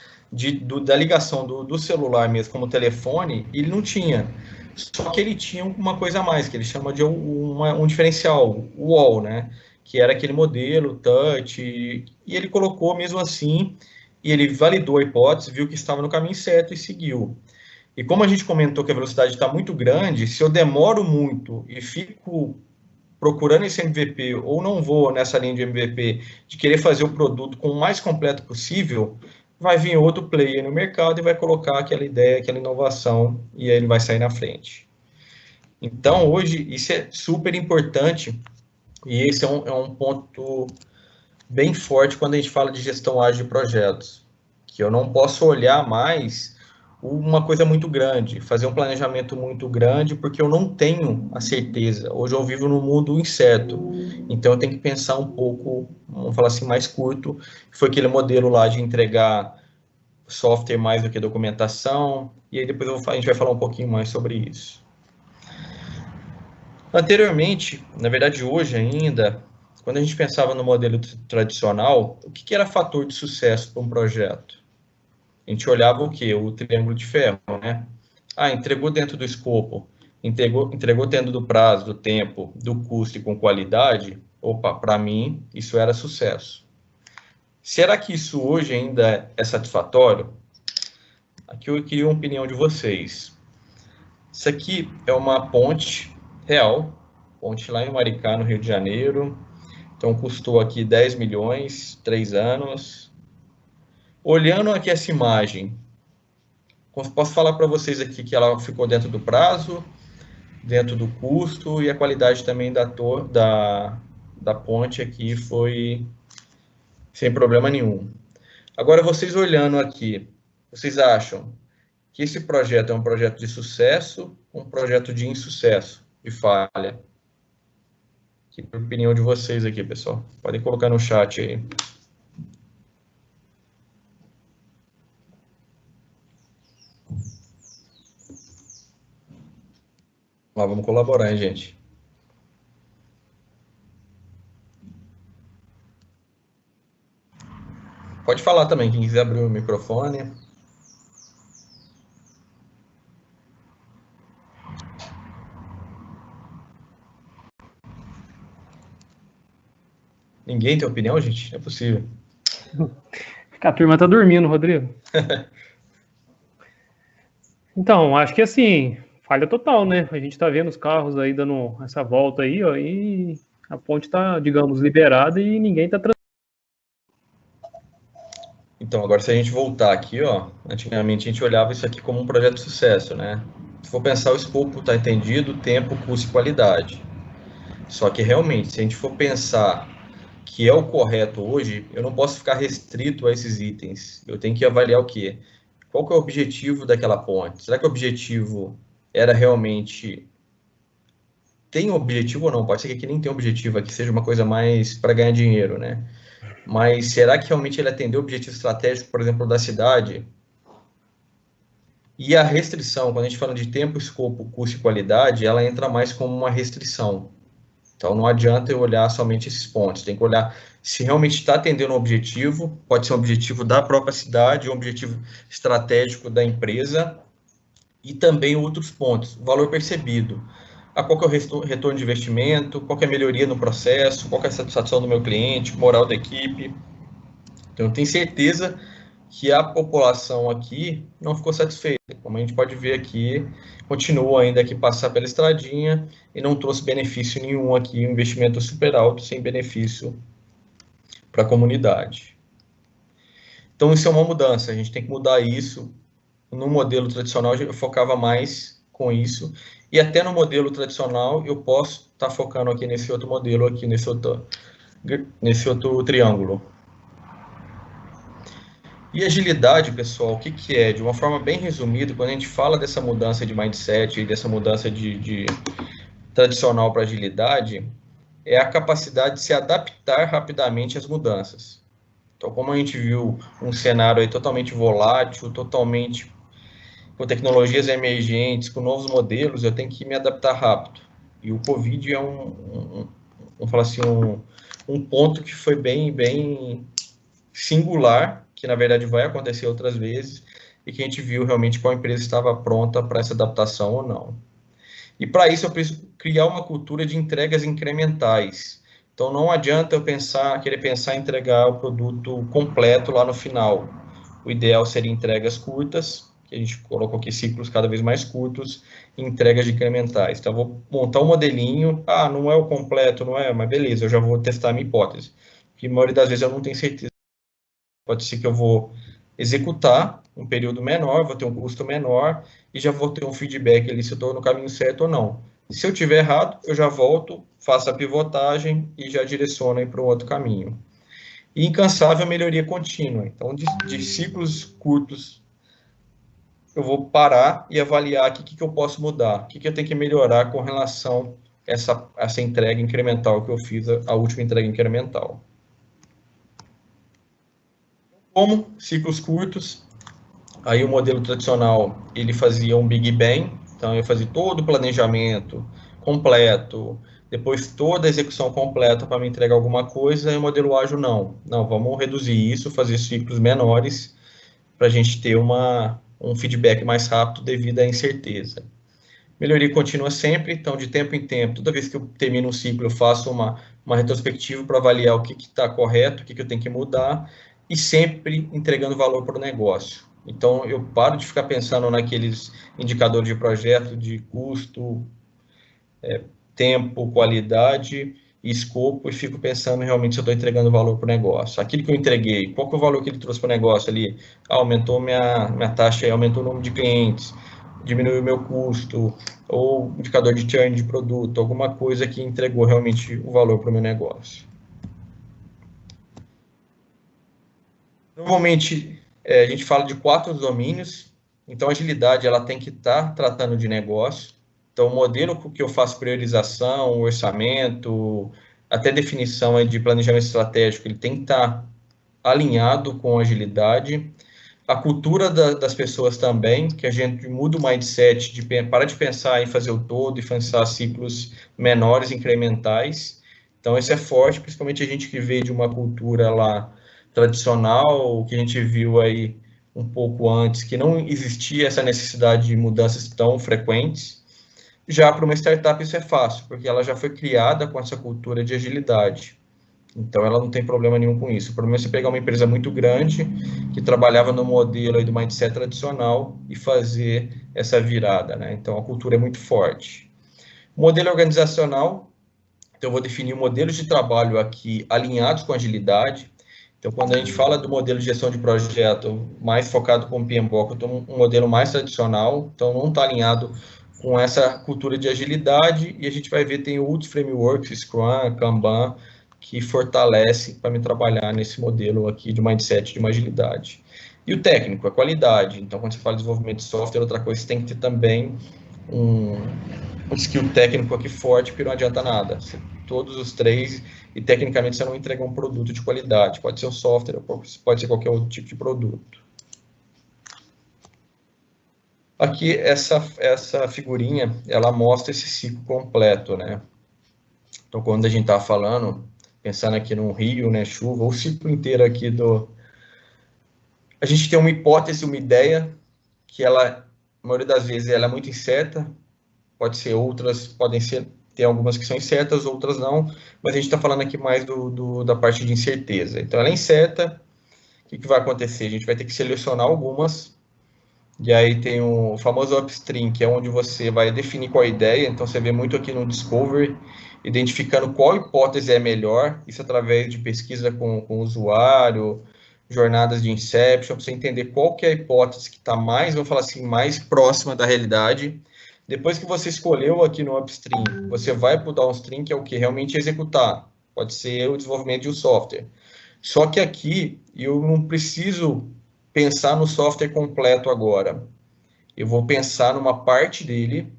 da ligação do celular mesmo, como o telefone, ele não tinha. Só que ele tinha uma coisa a mais, que ele chama de um diferencial, o wall, né? Que era aquele modelo, touch, e ele colocou mesmo assim, e ele validou a hipótese, viu que estava no caminho certo e seguiu. E como a gente comentou que a velocidade está muito grande, se eu demoro muito e fico procurando esse MVP, ou não vou nessa linha de MVP, de querer fazer o produto com o mais completo possível, vai vir outro player no mercado e vai colocar aquela ideia, aquela inovação, e aí ele vai sair na frente. Então, hoje, isso é super importante, e esse é um ponto bem forte quando a gente fala de gestão ágil de projetos, que eu não posso olhar mais uma coisa muito grande, fazer um planejamento muito grande, porque eu não tenho a certeza. Hoje eu vivo num mundo incerto, então eu tenho que pensar um pouco, vamos falar assim, mais curto, que foi aquele modelo lá de entregar software mais do que documentação, e aí depois a gente vai falar um pouquinho mais sobre isso. Anteriormente, na verdade hoje ainda, quando a gente pensava no modelo tradicional, o que era fator de sucesso para um projeto? A gente olhava o quê? O triângulo de ferro, né? Ah, entregou dentro do escopo, entregou dentro do prazo, do tempo, do custo e com qualidade. Opa, para mim, isso era sucesso. Será que isso hoje ainda é satisfatório? Aqui eu queria uma opinião de vocês. Isso aqui é uma ponte real, ponte lá em Maricá, no Rio de Janeiro. Então, custou aqui 10 milhões, 3 anos. Olhando aqui essa imagem, posso falar para vocês aqui que ela ficou dentro do prazo, dentro do custo, e a qualidade também da ponte aqui foi sem problema nenhum. Agora, vocês olhando aqui, vocês acham que esse projeto é um projeto de sucesso ou um projeto de insucesso, de falha? Que é a opinião de vocês aqui, pessoal. Podem colocar no chat aí. Lá, vamos colaborar, hein, gente? Pode falar também, quem quiser abrir o microfone. Ninguém tem opinião, gente? Não é possível. A turma tá dormindo, Rodrigo. Então, acho que assim, falha total, né? A gente tá vendo os carros aí dando essa volta aí, ó, e a ponte tá, digamos, liberada e ninguém tá Então, agora se a gente voltar aqui, ó, antigamente a gente olhava isso aqui como um projeto de sucesso, né? Se for pensar, o escopo tá entendido, tempo, custo e qualidade. Só que realmente, se a gente for pensar que é o correto hoje, eu não posso ficar restrito a esses itens. Eu tenho que avaliar o quê? Qual que é o objetivo daquela ponte? Será que o objetivo era realmente... Tem objetivo ou não? Pode ser que aqui nem tenha objetivo, aqui seja uma coisa mais para ganhar dinheiro, né? Mas será que realmente ele atendeu o objetivo estratégico, por exemplo, da cidade? E a restrição, quando a gente fala de tempo, escopo, custo e qualidade, ela entra mais como uma restrição. Então, não adianta eu olhar somente esses pontos. Tem que olhar se realmente está atendendo um objetivo, pode ser um objetivo da própria cidade, um objetivo estratégico da empresa, e também outros pontos. Valor percebido. Qual que é o retorno de investimento, qual que é a melhoria no processo, qual que é a satisfação do meu cliente, moral da equipe. Então, eu tenho certeza que a população aqui não ficou satisfeita. Como a gente pode ver aqui, continua ainda aqui passar pela estradinha e não trouxe benefício nenhum aqui, um investimento super alto, sem benefício para a comunidade. Então, isso é uma mudança, a gente tem que mudar isso. No modelo tradicional, eu focava mais com isso, e até no modelo tradicional, eu posso estar focando aqui nesse outro modelo, aqui nesse outro triângulo. E agilidade, pessoal, o que que é? De uma forma bem resumida, quando a gente fala dessa mudança de mindset, dessa mudança de tradicional para agilidade, é a capacidade de se adaptar rapidamente às mudanças. Então, como a gente viu um cenário aí totalmente volátil, totalmente com tecnologias emergentes, com novos modelos, eu tenho que me adaptar rápido. E o Covid é vamos falar assim, um ponto que foi bem singular, que na verdade vai acontecer outras vezes, e que a gente viu realmente qual empresa estava pronta para essa adaptação ou não. E para isso eu preciso criar uma cultura de entregas incrementais. Então não adianta eu querer pensar em entregar o produto completo lá no final. O ideal seria entregas curtas, que a gente colocou aqui ciclos cada vez mais curtos, e entregas de incrementais. Então eu vou montar um modelinho, não é o completo, não é, mas beleza, eu já vou testar a minha hipótese. Porque a maioria das vezes eu não tenho certeza. Pode ser que eu vou executar um período menor, vou ter um custo menor e já vou ter um feedback ali se eu estou no caminho certo ou não. Se eu tiver errado, eu já volto, faço a pivotagem e já direciono para um outro caminho. E incansável melhoria contínua. Então, de ciclos curtos, eu vou parar e avaliar o que eu posso mudar, o que eu tenho que melhorar com relação a essa entrega incremental que eu fiz, a última entrega incremental. Como ciclos curtos, aí o modelo tradicional, ele fazia um Big Bang, então eu fazia todo o planejamento completo, depois toda a execução completa para me entregar alguma coisa, e o modelo ágil não, vamos reduzir isso, fazer ciclos menores, para a gente ter um feedback mais rápido devido à incerteza. Melhoria contínua sempre, então de tempo em tempo, toda vez que eu termino um ciclo, eu faço uma retrospectiva para avaliar o que está correto, o que eu tenho que mudar, e sempre entregando valor para o negócio. Então, eu paro de ficar pensando naqueles indicadores de projeto, de custo, tempo, qualidade, e escopo e fico pensando realmente se eu estou entregando valor para o negócio. Aquilo que eu entreguei, qual que é o valor que ele trouxe para o negócio ali? Aumentou minha taxa, aumentou o número de clientes, diminuiu o meu custo, ou indicador de churn de produto, alguma coisa que entregou realmente o valor para o meu negócio. Normalmente, a gente fala de 4 domínios, então a agilidade ela tem que estar tratando de negócio. Então, o modelo que eu faço priorização, orçamento, até definição de planejamento estratégico, ele tem que estar alinhado com a agilidade. A cultura das pessoas também, que a gente muda o mindset, para de pensar em fazer o todo e pensar ciclos menores, incrementais. Então, isso é forte, principalmente a gente que veio de uma cultura lá tradicional, que a gente viu aí um pouco antes, que não existia essa necessidade de mudanças tão frequentes. Já para uma startup isso é fácil, porque ela já foi criada com essa cultura de agilidade. Então, ela não tem problema nenhum com isso. O problema é você pegar uma empresa muito grande, que trabalhava no modelo aí do mindset tradicional, e fazer essa virada, né? Então, a cultura é muito forte. Modelo organizacional, então eu vou definir modelos de trabalho aqui alinhados com agilidade. Então, quando a gente fala do modelo de gestão de projeto mais focado com o PMBOK, eu estou um modelo mais tradicional, então não está alinhado com essa cultura de agilidade, e a gente vai ver, tem outros frameworks, Scrum, Kanban, que fortalece para me trabalhar nesse modelo aqui de mindset, de uma agilidade. E o técnico, a qualidade. Então, quando você fala de desenvolvimento de software, outra coisa, você tem que ter também um skill técnico aqui forte, porque não adianta nada. Todos os 3, e tecnicamente você não entrega um produto de qualidade. Pode ser um software, pode ser qualquer outro tipo de produto. Aqui, essa figurinha, ela mostra esse ciclo completo, né? Então, quando a gente está falando, pensando aqui no rio, né, chuva, o ciclo inteiro aqui a gente tem uma hipótese, uma ideia, que ela, a maioria das vezes, ela é muito incerta, pode ser outras, tem algumas que são incertas, outras não, mas a gente está falando aqui mais da parte de incerteza. Então, ela é incerta, o que vai acontecer? A gente vai ter que selecionar algumas, e aí tem o famoso upstream, que é onde você vai definir qual a ideia. Então, você vê muito aqui no Discovery, identificando qual hipótese é melhor, isso através de pesquisa com o usuário, jornadas de Inception, para você entender qual que é a hipótese que está mais, vamos falar assim, mais próxima da realidade. Depois que você escolheu aqui no upstream, você vai para o downstream, que é o que? Realmente executar. Pode ser o desenvolvimento de um software. Só que aqui, eu não preciso pensar no software completo agora. Eu vou pensar numa parte dele,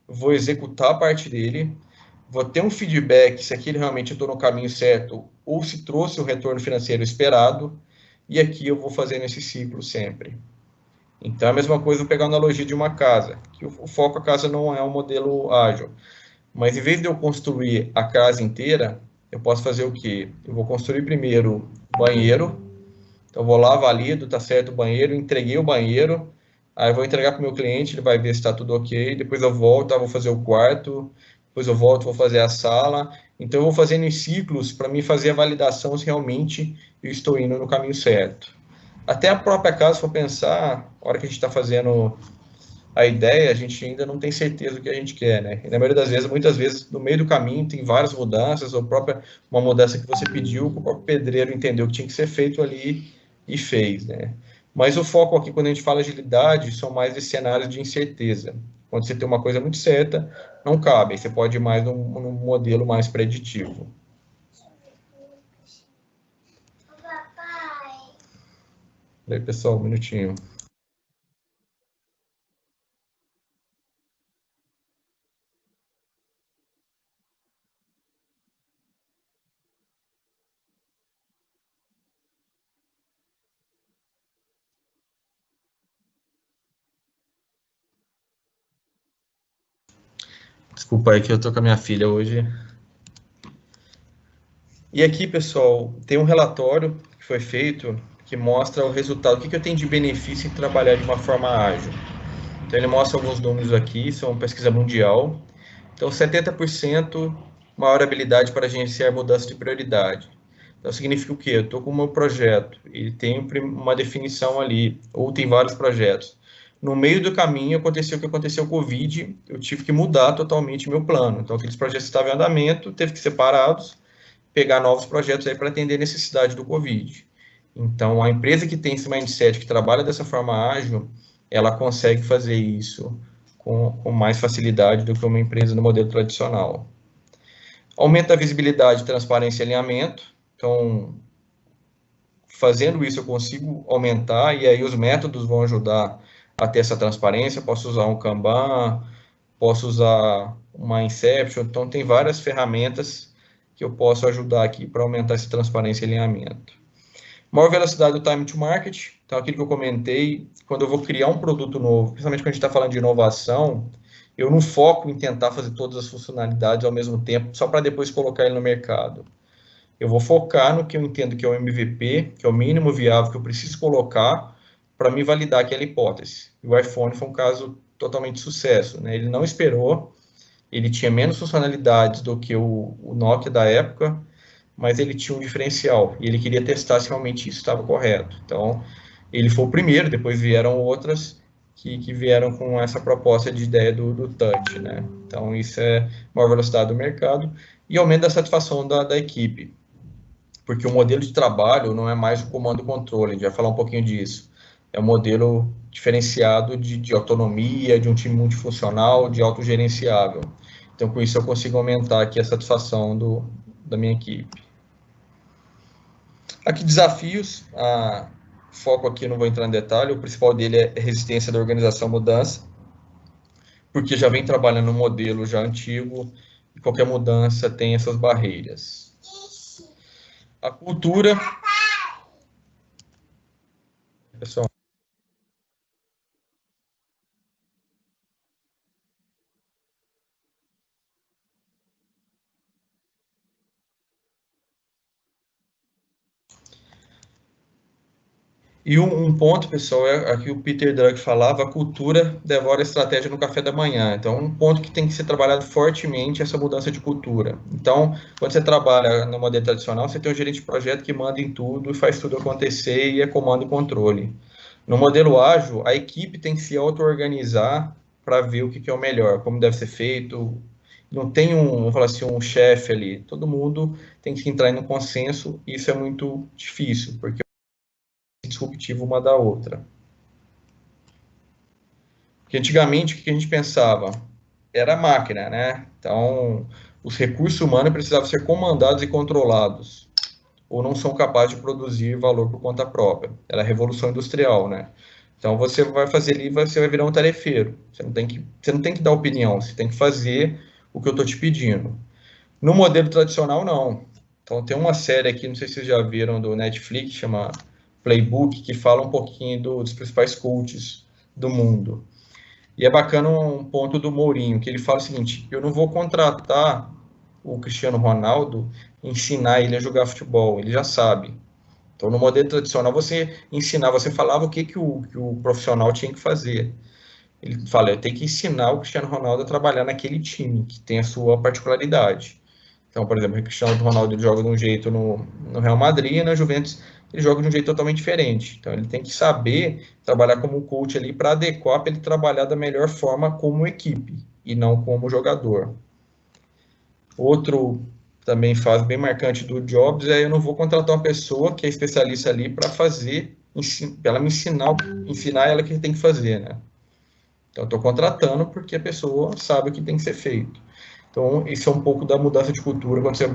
vou executar a parte dele, vou ter um feedback se aquele realmente eu estou no caminho certo ou se trouxe o retorno financeiro esperado, e aqui eu vou fazer nesse ciclo sempre. Então, é a mesma coisa, vou pegar a analogia de uma casa, que o foco a casa não é um modelo ágil, mas em vez de eu construir a casa inteira, eu posso fazer o quê? Eu vou construir primeiro o banheiro, então, eu vou lá, valido, tá certo o banheiro, entreguei o banheiro, aí eu vou entregar para o meu cliente, ele vai ver se está tudo ok, depois eu volto, vou fazer o quarto, depois eu volto, vou fazer a sala. Então, eu vou fazendo em ciclos para mim fazer a validação se realmente eu estou indo no caminho certo. Até a própria casa, se for pensar, a hora que a gente está fazendo a ideia, a gente ainda não tem certeza do que a gente quer, né? E na maioria das vezes, muitas vezes, no meio do caminho, tem várias mudanças, ou uma mudança que você pediu, que o próprio pedreiro entendeu que tinha que ser feito ali e fez, né? Mas o foco aqui, quando a gente fala agilidade, são mais esses cenários de incerteza. Quando você tem uma coisa muito certa, não cabe. Você pode ir mais num modelo mais preditivo. E aí, pessoal, um minutinho. Desculpa aí que eu tô com a minha filha hoje. E aqui, pessoal, tem um relatório que foi feito que mostra o resultado, o que eu tenho de benefício em trabalhar de uma forma ágil. Então, ele mostra alguns números aqui, são pesquisa mundial. Então, 70% maior habilidade para gerenciar mudança de prioridade. Então, significa o quê? Eu estou com o meu projeto, ele tem uma definição ali, ou tem vários projetos. No meio do caminho aconteceu o que aconteceu com o Covid, eu tive que mudar totalmente meu plano. Então, aqueles projetos que estavam em andamento, teve que ser parados, pegar novos projetos aí para atender a necessidade do Covid. Então, a empresa que tem esse mindset, que trabalha dessa forma ágil, ela consegue fazer isso com mais facilidade do que uma empresa no modelo tradicional. Aumenta a visibilidade, transparência e alinhamento. Então, fazendo isso, eu consigo aumentar, e aí os métodos vão ajudar a ter essa transparência. Posso usar um Kanban, posso usar uma Inception, então tem várias ferramentas que eu posso ajudar aqui para aumentar essa transparência e alinhamento. Maior velocidade do time to market, então aquilo que eu comentei, quando eu vou criar um produto novo, principalmente quando a gente está falando de inovação, eu não foco em tentar fazer todas as funcionalidades ao mesmo tempo, só para depois colocar ele no mercado. Eu vou focar no que eu entendo que é o MVP, que é o mínimo viável que eu preciso colocar para me validar aquela hipótese. E o iPhone foi um caso totalmente de sucesso, né? Ele não esperou, ele tinha menos funcionalidades do que o Nokia da época, mas ele tinha um diferencial, e ele queria testar se realmente isso estava correto. Então, ele foi o primeiro, depois vieram outras que vieram com essa proposta de ideia do touch, né? Então, isso é maior velocidade do mercado e aumento da satisfação da equipe, porque o modelo de trabalho não é mais o comando e controle, a gente vai falar um pouquinho disso. É um modelo diferenciado de autonomia, de um time multifuncional, de autogerenciável. Então, com isso, eu consigo aumentar aqui a satisfação da minha equipe. Aqui, desafios. Foco aqui, não vou entrar em detalhe, o principal dele é resistência da organização à mudança, porque já vem trabalhando no modelo já antigo, e qualquer mudança tem essas barreiras. A cultura... Pessoal... E um ponto, pessoal, é aqui o Peter Drucker falava, a cultura devora a estratégia no café da manhã. Então, um ponto que tem que ser trabalhado fortemente é essa mudança de cultura. Então, quando você trabalha no modelo tradicional, você tem um gerente de projeto que manda em tudo, faz tudo acontecer e é comando e controle. No modelo ágil, a equipe tem que se auto-organizar para ver o que é o melhor, como deve ser feito. Não tem vamos falar assim, um chefe ali. Todo mundo tem que entrar em um consenso, e isso é muito difícil, porque disruptivo uma da outra. Porque antigamente, o que a gente pensava? Era a máquina, né? Então, os recursos humanos precisavam ser comandados e controlados, ou não são capazes de produzir valor por conta própria. Era a revolução industrial, né? Então, você vai fazer ali, você vai virar um tarefeiro. Você não tem que dar opinião, você tem que fazer o que eu estou te pedindo. No modelo tradicional, não. Então, tem uma série aqui, não sei se vocês já viram, do Netflix, chama Playbook, que fala um pouquinho dos principais coaches do mundo. E é bacana um ponto do Mourinho, que ele fala o seguinte: eu não vou contratar o Cristiano Ronaldo e ensinar ele a jogar futebol, ele já sabe. Então, no modelo tradicional, você falava o que o profissional tinha que fazer. Ele fala, eu tenho que ensinar o Cristiano Ronaldo a trabalhar naquele time, que tem a sua particularidade. Então, por exemplo, o Cristiano Ronaldo joga de um jeito no Real Madrid, e na Juventus ele joga de um jeito totalmente diferente. Então, ele tem que saber trabalhar como coach ali para adequar, para ele trabalhar da melhor forma como equipe, e não como jogador. Outro também faz bem marcante do Jobs é: eu não vou contratar uma pessoa que é especialista ali para fazer, ela me ensinar ela o que tem que fazer, né? Então, eu estou contratando porque a pessoa sabe o que tem que ser feito. Então, isso é um pouco da mudança de cultura quando você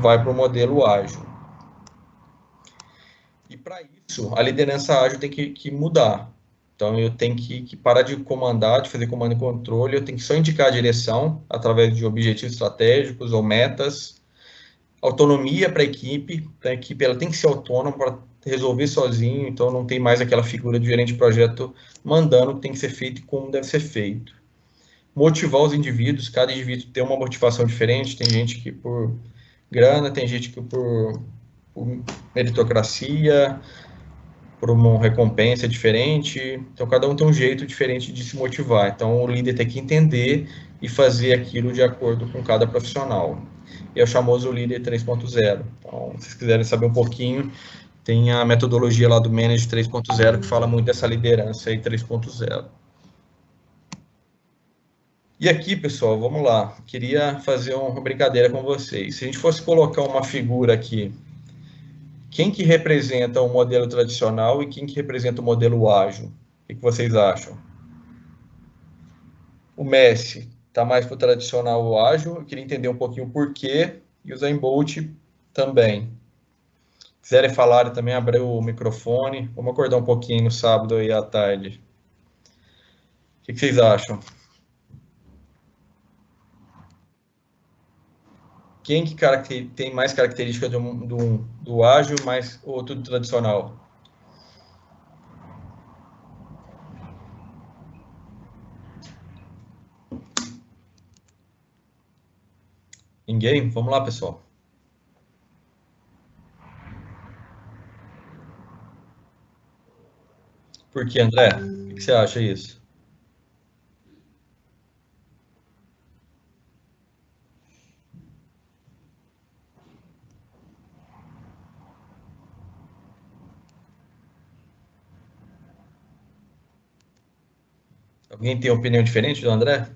vai para o modelo ágil. E para isso, a liderança ágil tem que mudar. Então, eu tenho que parar de comandar, de fazer comando e controle, eu tenho que só indicar a direção através de objetivos estratégicos ou metas. Autonomia para a equipe ela tem que ser autônoma para resolver sozinho, então não tem mais aquela figura de gerente de projeto mandando o que tem que ser feito e como deve ser feito. Motivar os indivíduos, cada indivíduo tem uma motivação diferente, tem gente que por grana, tem gente que por meritocracia, por uma recompensa diferente, então cada um tem um jeito diferente de se motivar, então o líder tem que entender e fazer aquilo de acordo com cada profissional. E é o famoso líder 3.0, então se vocês quiserem saber um pouquinho, tem a metodologia lá do Manage 3.0 que fala muito dessa liderança aí 3.0. E aqui, pessoal, vamos lá. Queria fazer uma brincadeira com vocês. Se a gente fosse colocar uma figura aqui, quem que representa o modelo tradicional e quem que representa o modelo ágil? O que vocês acham? O Messi está mais para o tradicional ou ágil. Eu queria entender um pouquinho o porquê. E o Usain Bolt também. Se quiserem falar também, abrir o microfone. Vamos acordar um pouquinho no sábado aí à tarde. O que vocês acham? Quem que tem mais características do ágil, mais outro do tradicional? Ninguém? Vamos lá, pessoal. Por que, André? O que você acha disso? Alguém tem opinião diferente do André?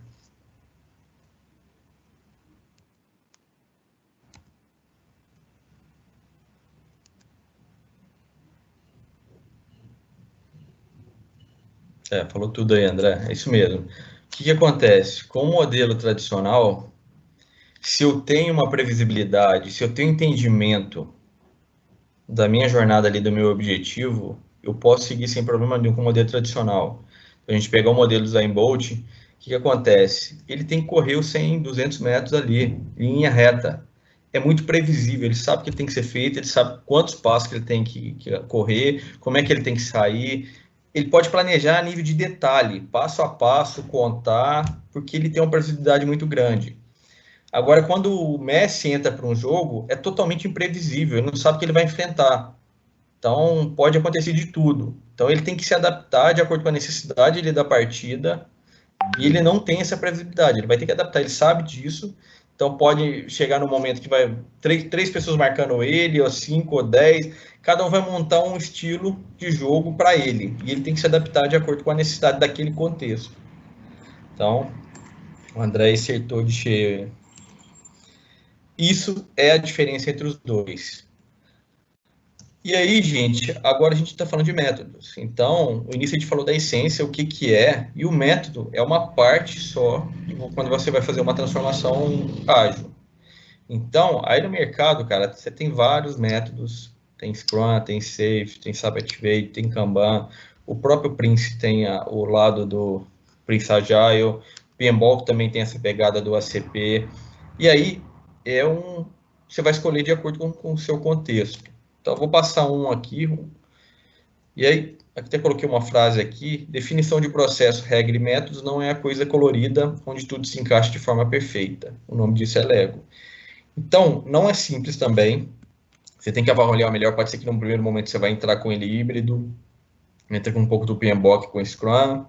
Falou tudo aí, André. É isso mesmo. O que acontece? Com o modelo tradicional, se eu tenho uma previsibilidade, se eu tenho entendimento da minha jornada ali, do meu objetivo, eu posso seguir sem problema nenhum com o modelo tradicional. A gente pegar o modelo do Usain Bolt, o que acontece? Ele tem que correr os 100, 200 metros ali, em linha reta. É muito previsível, ele sabe o que tem que ser feito, ele sabe quantos passos que ele tem que correr, como é que ele tem que sair. Ele pode planejar a nível de detalhe, passo a passo, contar, porque ele tem uma previsibilidade muito grande. Agora, quando o Messi entra para um jogo, é totalmente imprevisível, ele não sabe o que ele vai enfrentar. Então, pode acontecer de tudo. Então, ele tem que se adaptar de acordo com a necessidade da partida, e ele não tem essa previsibilidade, ele vai ter que adaptar, ele sabe disso. Então, pode chegar no momento que vai três pessoas marcando ele, ou 5 ou 10, cada um vai montar um estilo de jogo para ele, e ele tem que se adaptar de acordo com a necessidade daquele contexto. Então, o André acertou de cheio. Isso é a diferença entre os dois. E aí, gente, agora a gente está falando de métodos. Então, no início a gente falou da essência, o que que é, e o método é uma parte só quando você vai fazer uma transformação ágil. Então, aí no mercado, cara, você tem vários métodos, tem Scrum, tem Safe, tem SAP Activate, tem Kanban, o próprio Prince tem o lado do Prince Agile, PMBOK também tem essa pegada do ACP, e aí você vai escolher de acordo com o seu contexto. Então, eu vou passar um aqui, e aí, até coloquei uma frase aqui, definição de processo, regra e métodos não é a coisa colorida, onde tudo se encaixa de forma perfeita. O nome disso é Lego. Então, não é simples também, você tem que avaliar melhor, pode ser que no primeiro momento você vai entrar com ele híbrido, entra com um pouco do PMBOK com Scrum,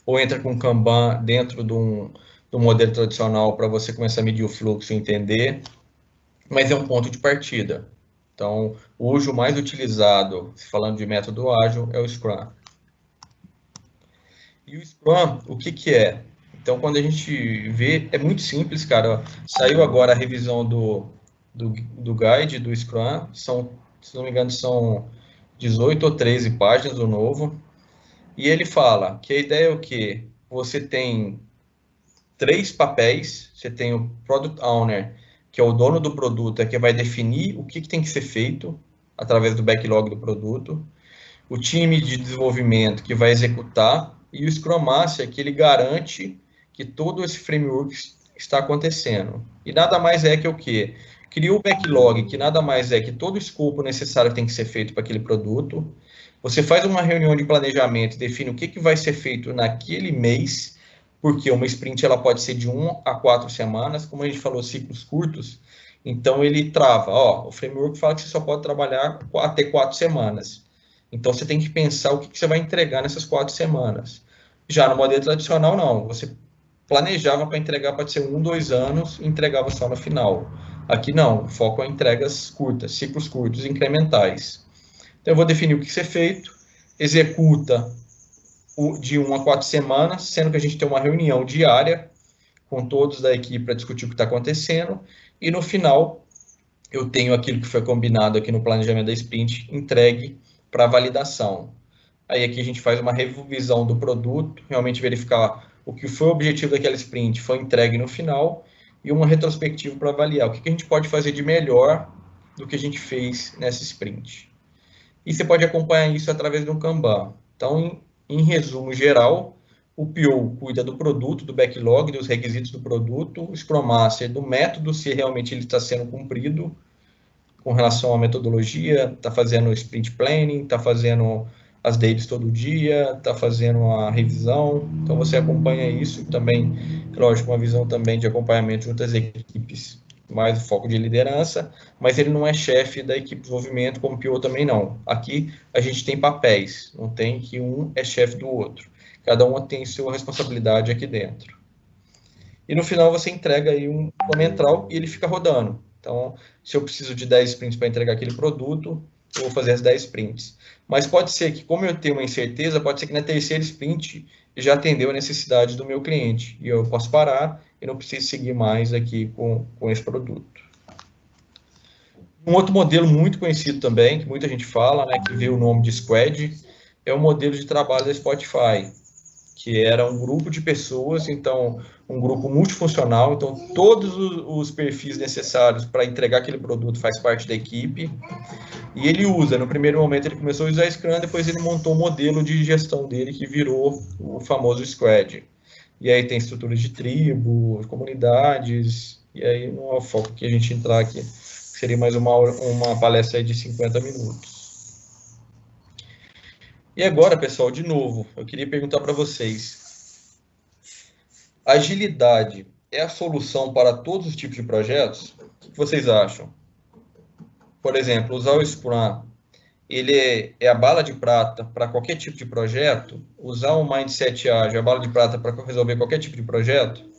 ou entra com Kanban dentro do modelo tradicional para você começar a medir o fluxo e entender, mas é um ponto de partida. Então, hoje o mais utilizado, falando de método ágil, é o Scrum. E o Scrum, o que que é? Então, quando a gente vê, é muito simples, cara. Saiu agora a revisão do guide do Scrum, se não me engano, são 18 ou 13 páginas do novo. E ele fala que a ideia é o quê? Você tem 3 papéis, você tem o Product Owner, que é o dono do produto, é que vai definir o que tem que ser feito através do backlog do produto, o time de desenvolvimento que vai executar, e o Scrum Master, que ele garante que todo esse framework está acontecendo. E nada mais é que o quê? Criou o backlog, que nada mais é que todo o escopo necessário que tem que ser feito para aquele produto. Você faz uma reunião de planejamento e define o que vai ser feito naquele mês, porque uma sprint ela pode ser de 1 a 4 semanas, como a gente falou, ciclos curtos, então ele trava. O framework fala que você só pode trabalhar até 4 semanas. Então você tem que pensar o que você vai entregar nessas 4 semanas. Já no modelo tradicional, não. Você planejava para entregar, pode ser 1, 2 anos, e entregava só no final. Aqui não, o foco é entregas curtas, ciclos curtos, incrementais. Então eu vou definir o que ser feito, executa de 1 a 4 semanas, sendo que a gente tem uma reunião diária com todos da equipe para discutir o que está acontecendo, e no final eu tenho aquilo que foi combinado aqui no planejamento da sprint entregue para validação. Aí aqui a gente faz uma revisão do produto, realmente verificar o que foi o objetivo daquela sprint foi entregue no final, e uma retrospectiva para avaliar o que a gente pode fazer de melhor do que a gente fez nessa sprint. E você pode acompanhar isso através do Kanban. Então, em resumo geral, o PO cuida do produto, do backlog, dos requisitos do produto, o Scrum Master do método, se realmente ele está sendo cumprido com relação à metodologia, está fazendo o sprint planning, está fazendo as dailies todo dia, está fazendo a revisão. Então, você acompanha isso também, lógico, uma visão também de acompanhamento junto às equipes, mais o foco de liderança, mas ele não é chefe da equipe de desenvolvimento, como o PO também não. Aqui, a gente tem papéis, não tem que um é chefe do outro. Cada um tem sua responsabilidade aqui dentro. E no final, você entrega aí um comentral e ele fica rodando. Então, se eu preciso de 10 sprints para entregar aquele produto, eu vou fazer as 10 sprints. Mas pode ser que, como eu tenho uma incerteza, pode ser que na terceira sprint já atendeu a necessidade do meu cliente. E eu posso parar e não preciso seguir mais aqui com esse produto. Um outro modelo muito conhecido também, que muita gente fala, né, que veio o nome de Squad, é o modelo de trabalho da Spotify, que era um grupo de pessoas, então, um grupo multifuncional, então, todos os perfis necessários para entregar aquele produto faz parte da equipe, e ele usa, no primeiro momento ele começou a usar Scrum, depois ele montou o modelo de gestão dele, que virou o famoso Squad. E aí tem estruturas de tribo, comunidades, e aí não é o foco que a gente entrar aqui, seria mais uma palestra aí de 50 minutos. E agora, pessoal, de novo, eu queria perguntar para vocês, agilidade é a solução para todos os tipos de projetos? O que vocês acham? Por exemplo, usar o Scrum, ele é a bala de prata para qualquer tipo de projeto? Usar um Mindset ágil é a bala de prata para resolver qualquer tipo de projeto?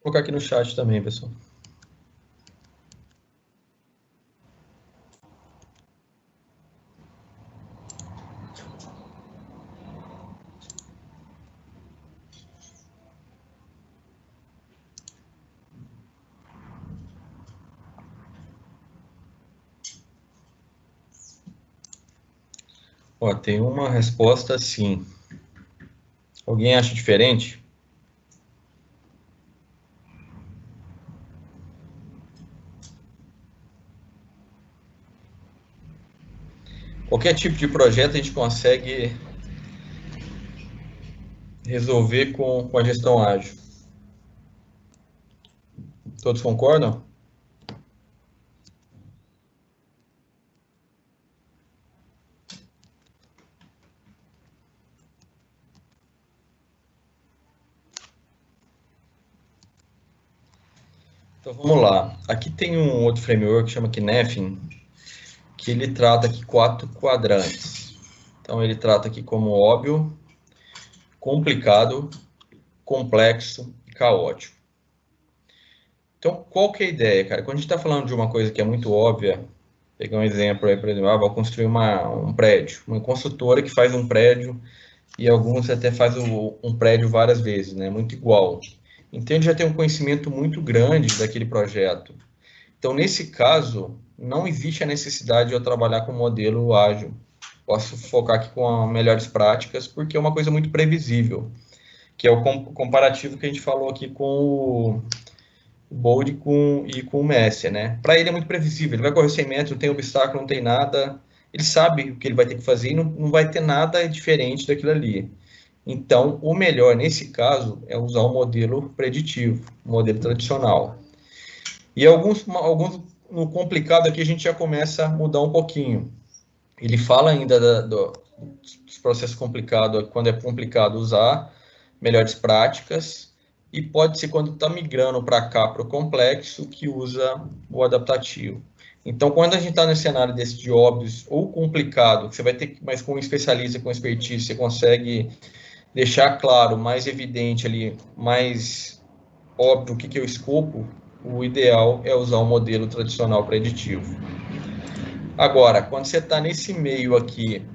Vou colocar aqui no chat também, pessoal. Ó, tem uma resposta sim. Alguém acha diferente? Qualquer tipo de projeto a gente consegue resolver com a gestão ágil. Todos concordam? Então vamos lá. Aqui tem um outro framework que chama Knefin, que ele trata aqui 4 quadrantes. Então, ele trata aqui como óbvio, complicado, complexo e caótico. Então, qual que é a ideia, cara? Quando a gente está falando de uma coisa que é muito óbvia, pegar um exemplo aí, por exemplo, vou construir um prédio, uma construtora que faz um prédio e alguns até fazem um prédio várias vezes, né? Muito igual. Então, ele já tem um conhecimento muito grande daquele projeto. Então, nesse caso, não existe a necessidade de eu trabalhar com modelo ágil. Posso focar aqui com melhores práticas, porque é uma coisa muito previsível, que é o comparativo que a gente falou aqui com o Bold e com o Messi, né? Para ele é muito previsível, ele vai correr 100 metros, não tem obstáculo, não tem nada, ele sabe o que ele vai ter que fazer e não vai ter nada diferente daquilo ali. Então, o melhor nesse caso é usar o modelo preditivo, o modelo tradicional. E alguns no complicado aqui a gente já começa a mudar um pouquinho. Ele fala ainda dos processos complicados, quando é complicado usar melhores práticas, e pode ser quando está migrando para cá, para o complexo, que usa o adaptativo. Então, quando a gente está nesse cenário desse de óbvios ou complicado, você vai ter, mas com um especialista, com expertise, você consegue deixar claro, mais evidente ali, mais óbvio o que é o escopo, o ideal é usar o modelo tradicional preditivo. Agora, quando você está nesse meio aqui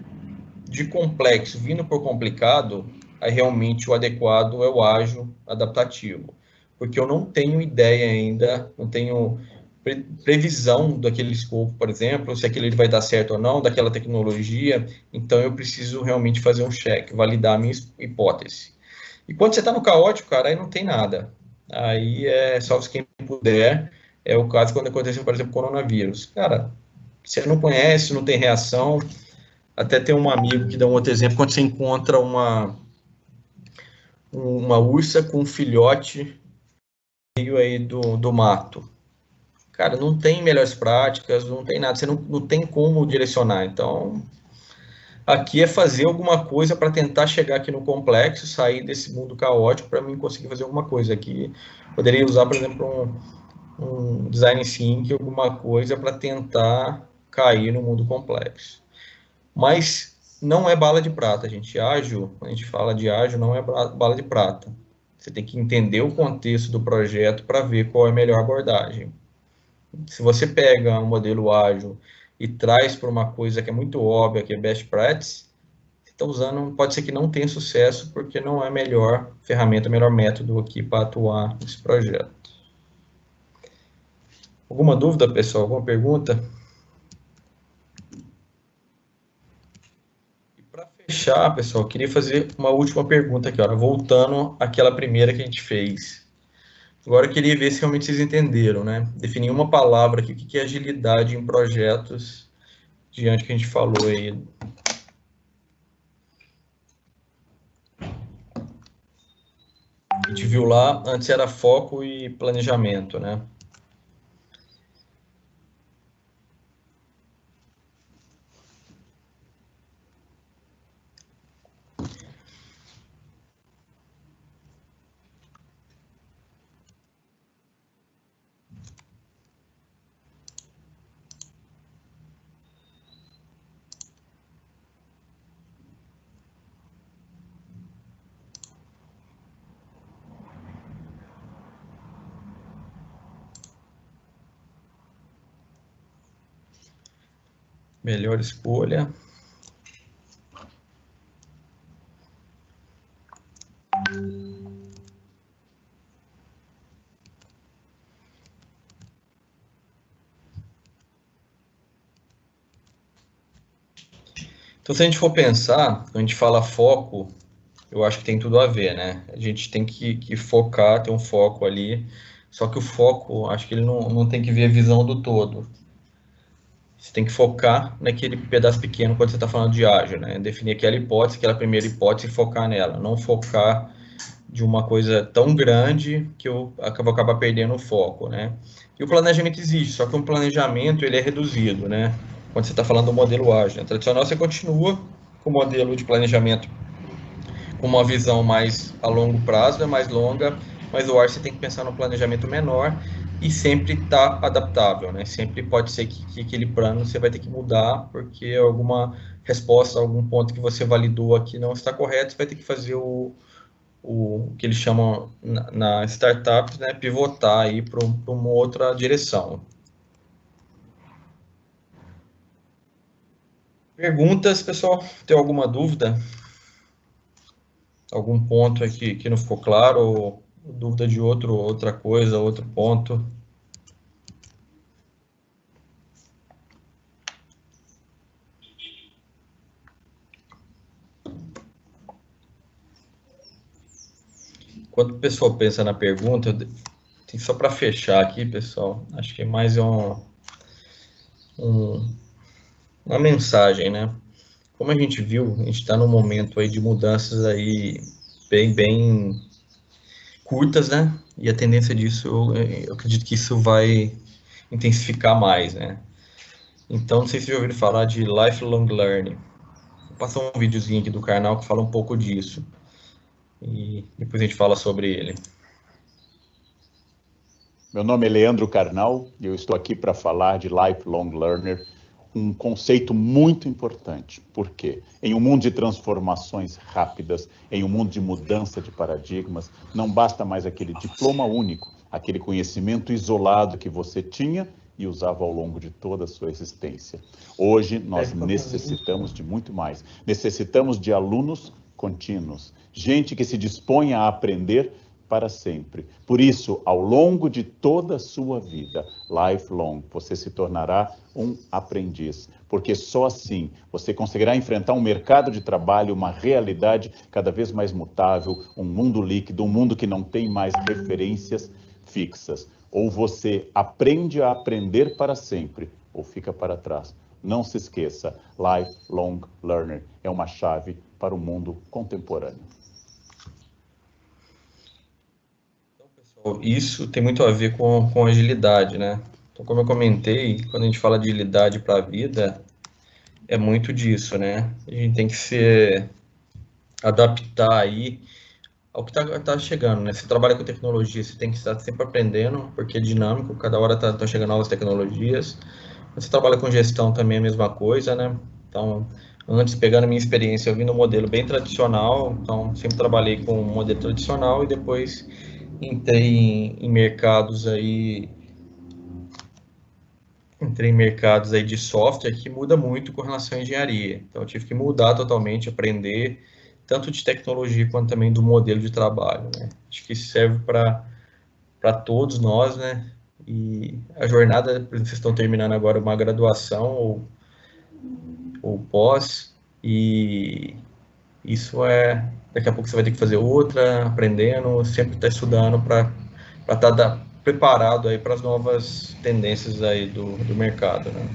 de complexo, vindo por complicado, aí realmente o adequado é o ágil adaptativo. Porque eu não tenho ideia ainda, não tenho previsão daquele escopo, por exemplo, se aquele vai dar certo ou não, daquela tecnologia, então eu preciso realmente fazer um check, validar a minha hipótese. E quando você está no caótico, cara, aí não tem nada. Aí é só se quem puder, é o caso quando aconteceu, por exemplo, coronavírus. Cara, você não conhece, não tem reação, até tem um amigo que dá um outro exemplo, quando você encontra uma ursa com um filhote no meio aí do mato. Cara, não tem melhores práticas, não tem nada, você não tem como direcionar. Então, aqui é fazer alguma coisa para tentar chegar aqui no complexo, sair desse mundo caótico para mim conseguir fazer alguma coisa aqui. Poderia usar, por exemplo, um design thinking, alguma coisa para tentar cair no mundo complexo. Mas não é bala de prata, gente. Ágil, quando a gente fala de ágil, não é bala de prata. Você tem que entender o contexto do projeto para ver qual é a melhor abordagem. Se você pega um modelo ágil e traz para uma coisa que é muito óbvia, que é best practice, você está usando, pode ser que não tenha sucesso, porque não é a melhor ferramenta, o melhor método aqui para atuar nesse projeto. Alguma dúvida, pessoal? Alguma pergunta? E para fechar, pessoal, eu queria fazer uma última pergunta aqui, ó, voltando àquela primeira que a gente fez. Agora eu queria ver se realmente vocês entenderam, né? Definir uma palavra aqui, o que é agilidade em projetos, diante do que a gente falou aí. A gente viu lá, antes era foco e planejamento, né? Melhor escolha. Então, se a gente for pensar, quando a gente fala foco, eu acho que tem tudo a ver, né? A gente tem que focar, ter um foco ali, só que o foco, acho que ele não tem que ver a visão do todo. Você tem que focar naquele pedaço pequeno quando você está falando de ágil, né? Definir aquela hipótese, aquela primeira hipótese e focar nela, não focar de uma coisa tão grande que eu vou acabar perdendo o foco, né? E o planejamento existe, só que um planejamento ele é reduzido, né? Quando você está falando do modelo ágil, né? Tradicional, você continua com o modelo de planejamento com uma visão mais a longo prazo, é mais longa, mas o ágil você tem que pensar no planejamento menor e sempre está adaptável, né? Sempre pode ser que aquele plano você vai ter que mudar porque alguma resposta, algum ponto que você validou aqui não está correto, você vai ter que fazer o que eles chamam na startup, né, pivotar aí para uma outra direção. Perguntas, pessoal? Tem alguma dúvida? Algum ponto aqui que não ficou claro? Ou dúvida de outra coisa, outro ponto? Enquanto o pessoal pensa na pergunta, tem só para fechar aqui, pessoal, acho que é mais uma mensagem, né? Como a gente viu, a gente está num momento aí de mudanças aí bem curtas, né? E a tendência disso, eu acredito que isso vai intensificar mais, né? Então, não sei se vocês já ouviram falar de lifelong learning. Vou passar um videozinho aqui do canal que fala um pouco disso. E depois a gente fala sobre ele. Meu nome é Leandro Carnal e eu estou aqui para falar de Lifelong Learner, um conceito muito importante. Por quê? Em um mundo de transformações rápidas, em um mundo de mudança de paradigmas, não basta mais aquele diploma único, aquele conhecimento isolado que você tinha e usava ao longo de toda a sua existência. Hoje nós necessitamos de muito mais. Necessitamos de alunos contínuos, gente que se disponha a aprender para sempre. Por isso, ao longo de toda a sua vida, lifelong, você se tornará um aprendiz, porque só assim você conseguirá enfrentar um mercado de trabalho, uma realidade cada vez mais mutável, um mundo líquido, um mundo que não tem mais referências fixas. Ou você aprende a aprender para sempre, ou fica para trás. Não se esqueça, lifelong learner é uma chave para o mundo contemporâneo. Isso tem muito a ver com agilidade, né? Então, como eu comentei, quando a gente fala de agilidade para a vida, é muito disso, né? A gente tem que se adaptar aí ao que tá chegando, né? Você trabalha com tecnologia, você tem que estar sempre aprendendo, porque é dinâmico, cada hora tá chegando novas tecnologias. Você trabalha com gestão também é a mesma coisa, né? Então, antes, pegando a minha experiência, eu vim no modelo bem tradicional, então sempre trabalhei com um modelo tradicional e depois entrei em mercados aí de software que muda muito com relação à engenharia. Então eu tive que mudar totalmente, aprender tanto de tecnologia quanto também do modelo de trabalho, né? Acho que isso serve para todos nós, né? E a jornada, por exemplo, vocês estão terminando agora uma graduação ou pós, e isso daqui a pouco você vai ter que fazer outra, aprendendo, sempre estar estudando para estar preparado aí para as novas tendências aí do mercado, né?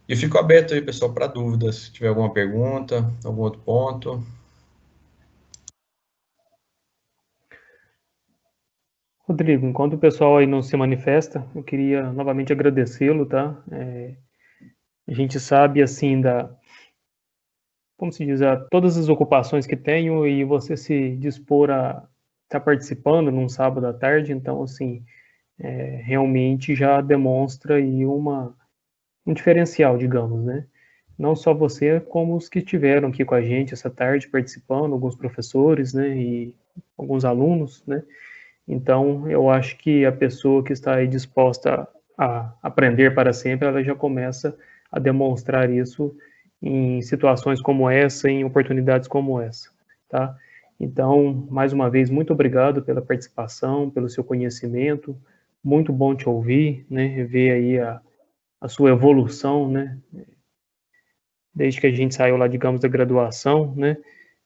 E fico aberto aí, pessoal, para dúvidas, se tiver alguma pergunta, algum outro ponto. Rodrigo, enquanto o pessoal aí não se manifesta, eu queria novamente agradecê-lo, tá? A gente sabe, assim, como se diz, todas as ocupações que tenho e você se dispor a estar participando num sábado à tarde, então, assim, realmente já demonstra aí um diferencial, digamos, né? Não só você, como os que estiveram aqui com a gente essa tarde participando, alguns professores, né, e alguns alunos, né? Então, eu acho que a pessoa que está aí disposta a aprender para sempre, ela já começa a demonstrar isso em situações como essa, em oportunidades como essa, tá? Então, mais uma vez, muito obrigado pela participação, pelo seu conhecimento, muito bom te ouvir, né, ver aí a sua evolução, né, desde que a gente saiu lá, digamos, da graduação, né,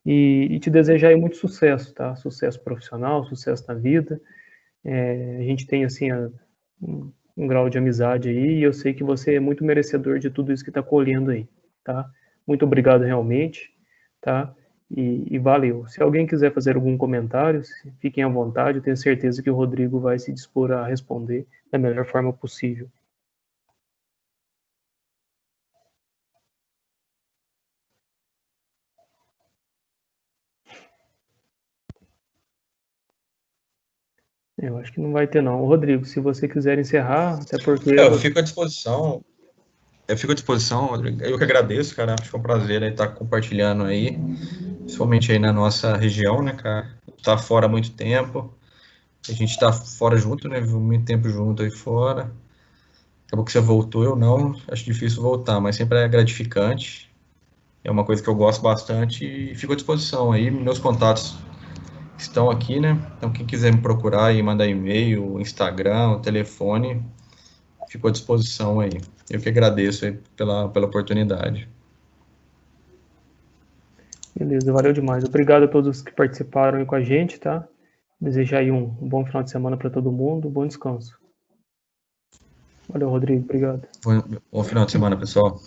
e te desejar aí muito sucesso, tá? Sucesso profissional, sucesso na vida. A gente tem, assim, um grau de amizade aí, e eu sei que você é muito merecedor de tudo isso que está colhendo aí, tá? Muito obrigado realmente, tá? E valeu. Se alguém quiser fazer algum comentário, fiquem à vontade, eu tenho certeza que o Rodrigo vai se dispor a responder da melhor forma possível. Eu acho que não vai ter, não. Rodrigo, se você quiser encerrar, até porque... Eu fico à disposição. Rodrigo. Eu que agradeço, cara. Acho que é um prazer aí estar compartilhando aí, principalmente aí na nossa região, né, cara? Tá fora há muito tempo. A gente tá fora junto, né? Viu muito tempo junto aí fora. Acabou que você voltou, eu não. Acho difícil voltar, mas sempre é gratificante. É uma coisa que eu gosto bastante e fico à disposição aí. Meus contatos estão aqui, né? Então, quem quiser me procurar e mandar e-mail, Instagram, telefone, fico à disposição aí. Eu que agradeço aí pela oportunidade. Beleza, valeu demais. Obrigado a todos que participaram aí com a gente, tá? Desejar aí um bom final de semana para todo mundo, bom descanso. Valeu, Rodrigo, obrigado. Bom final de semana, pessoal.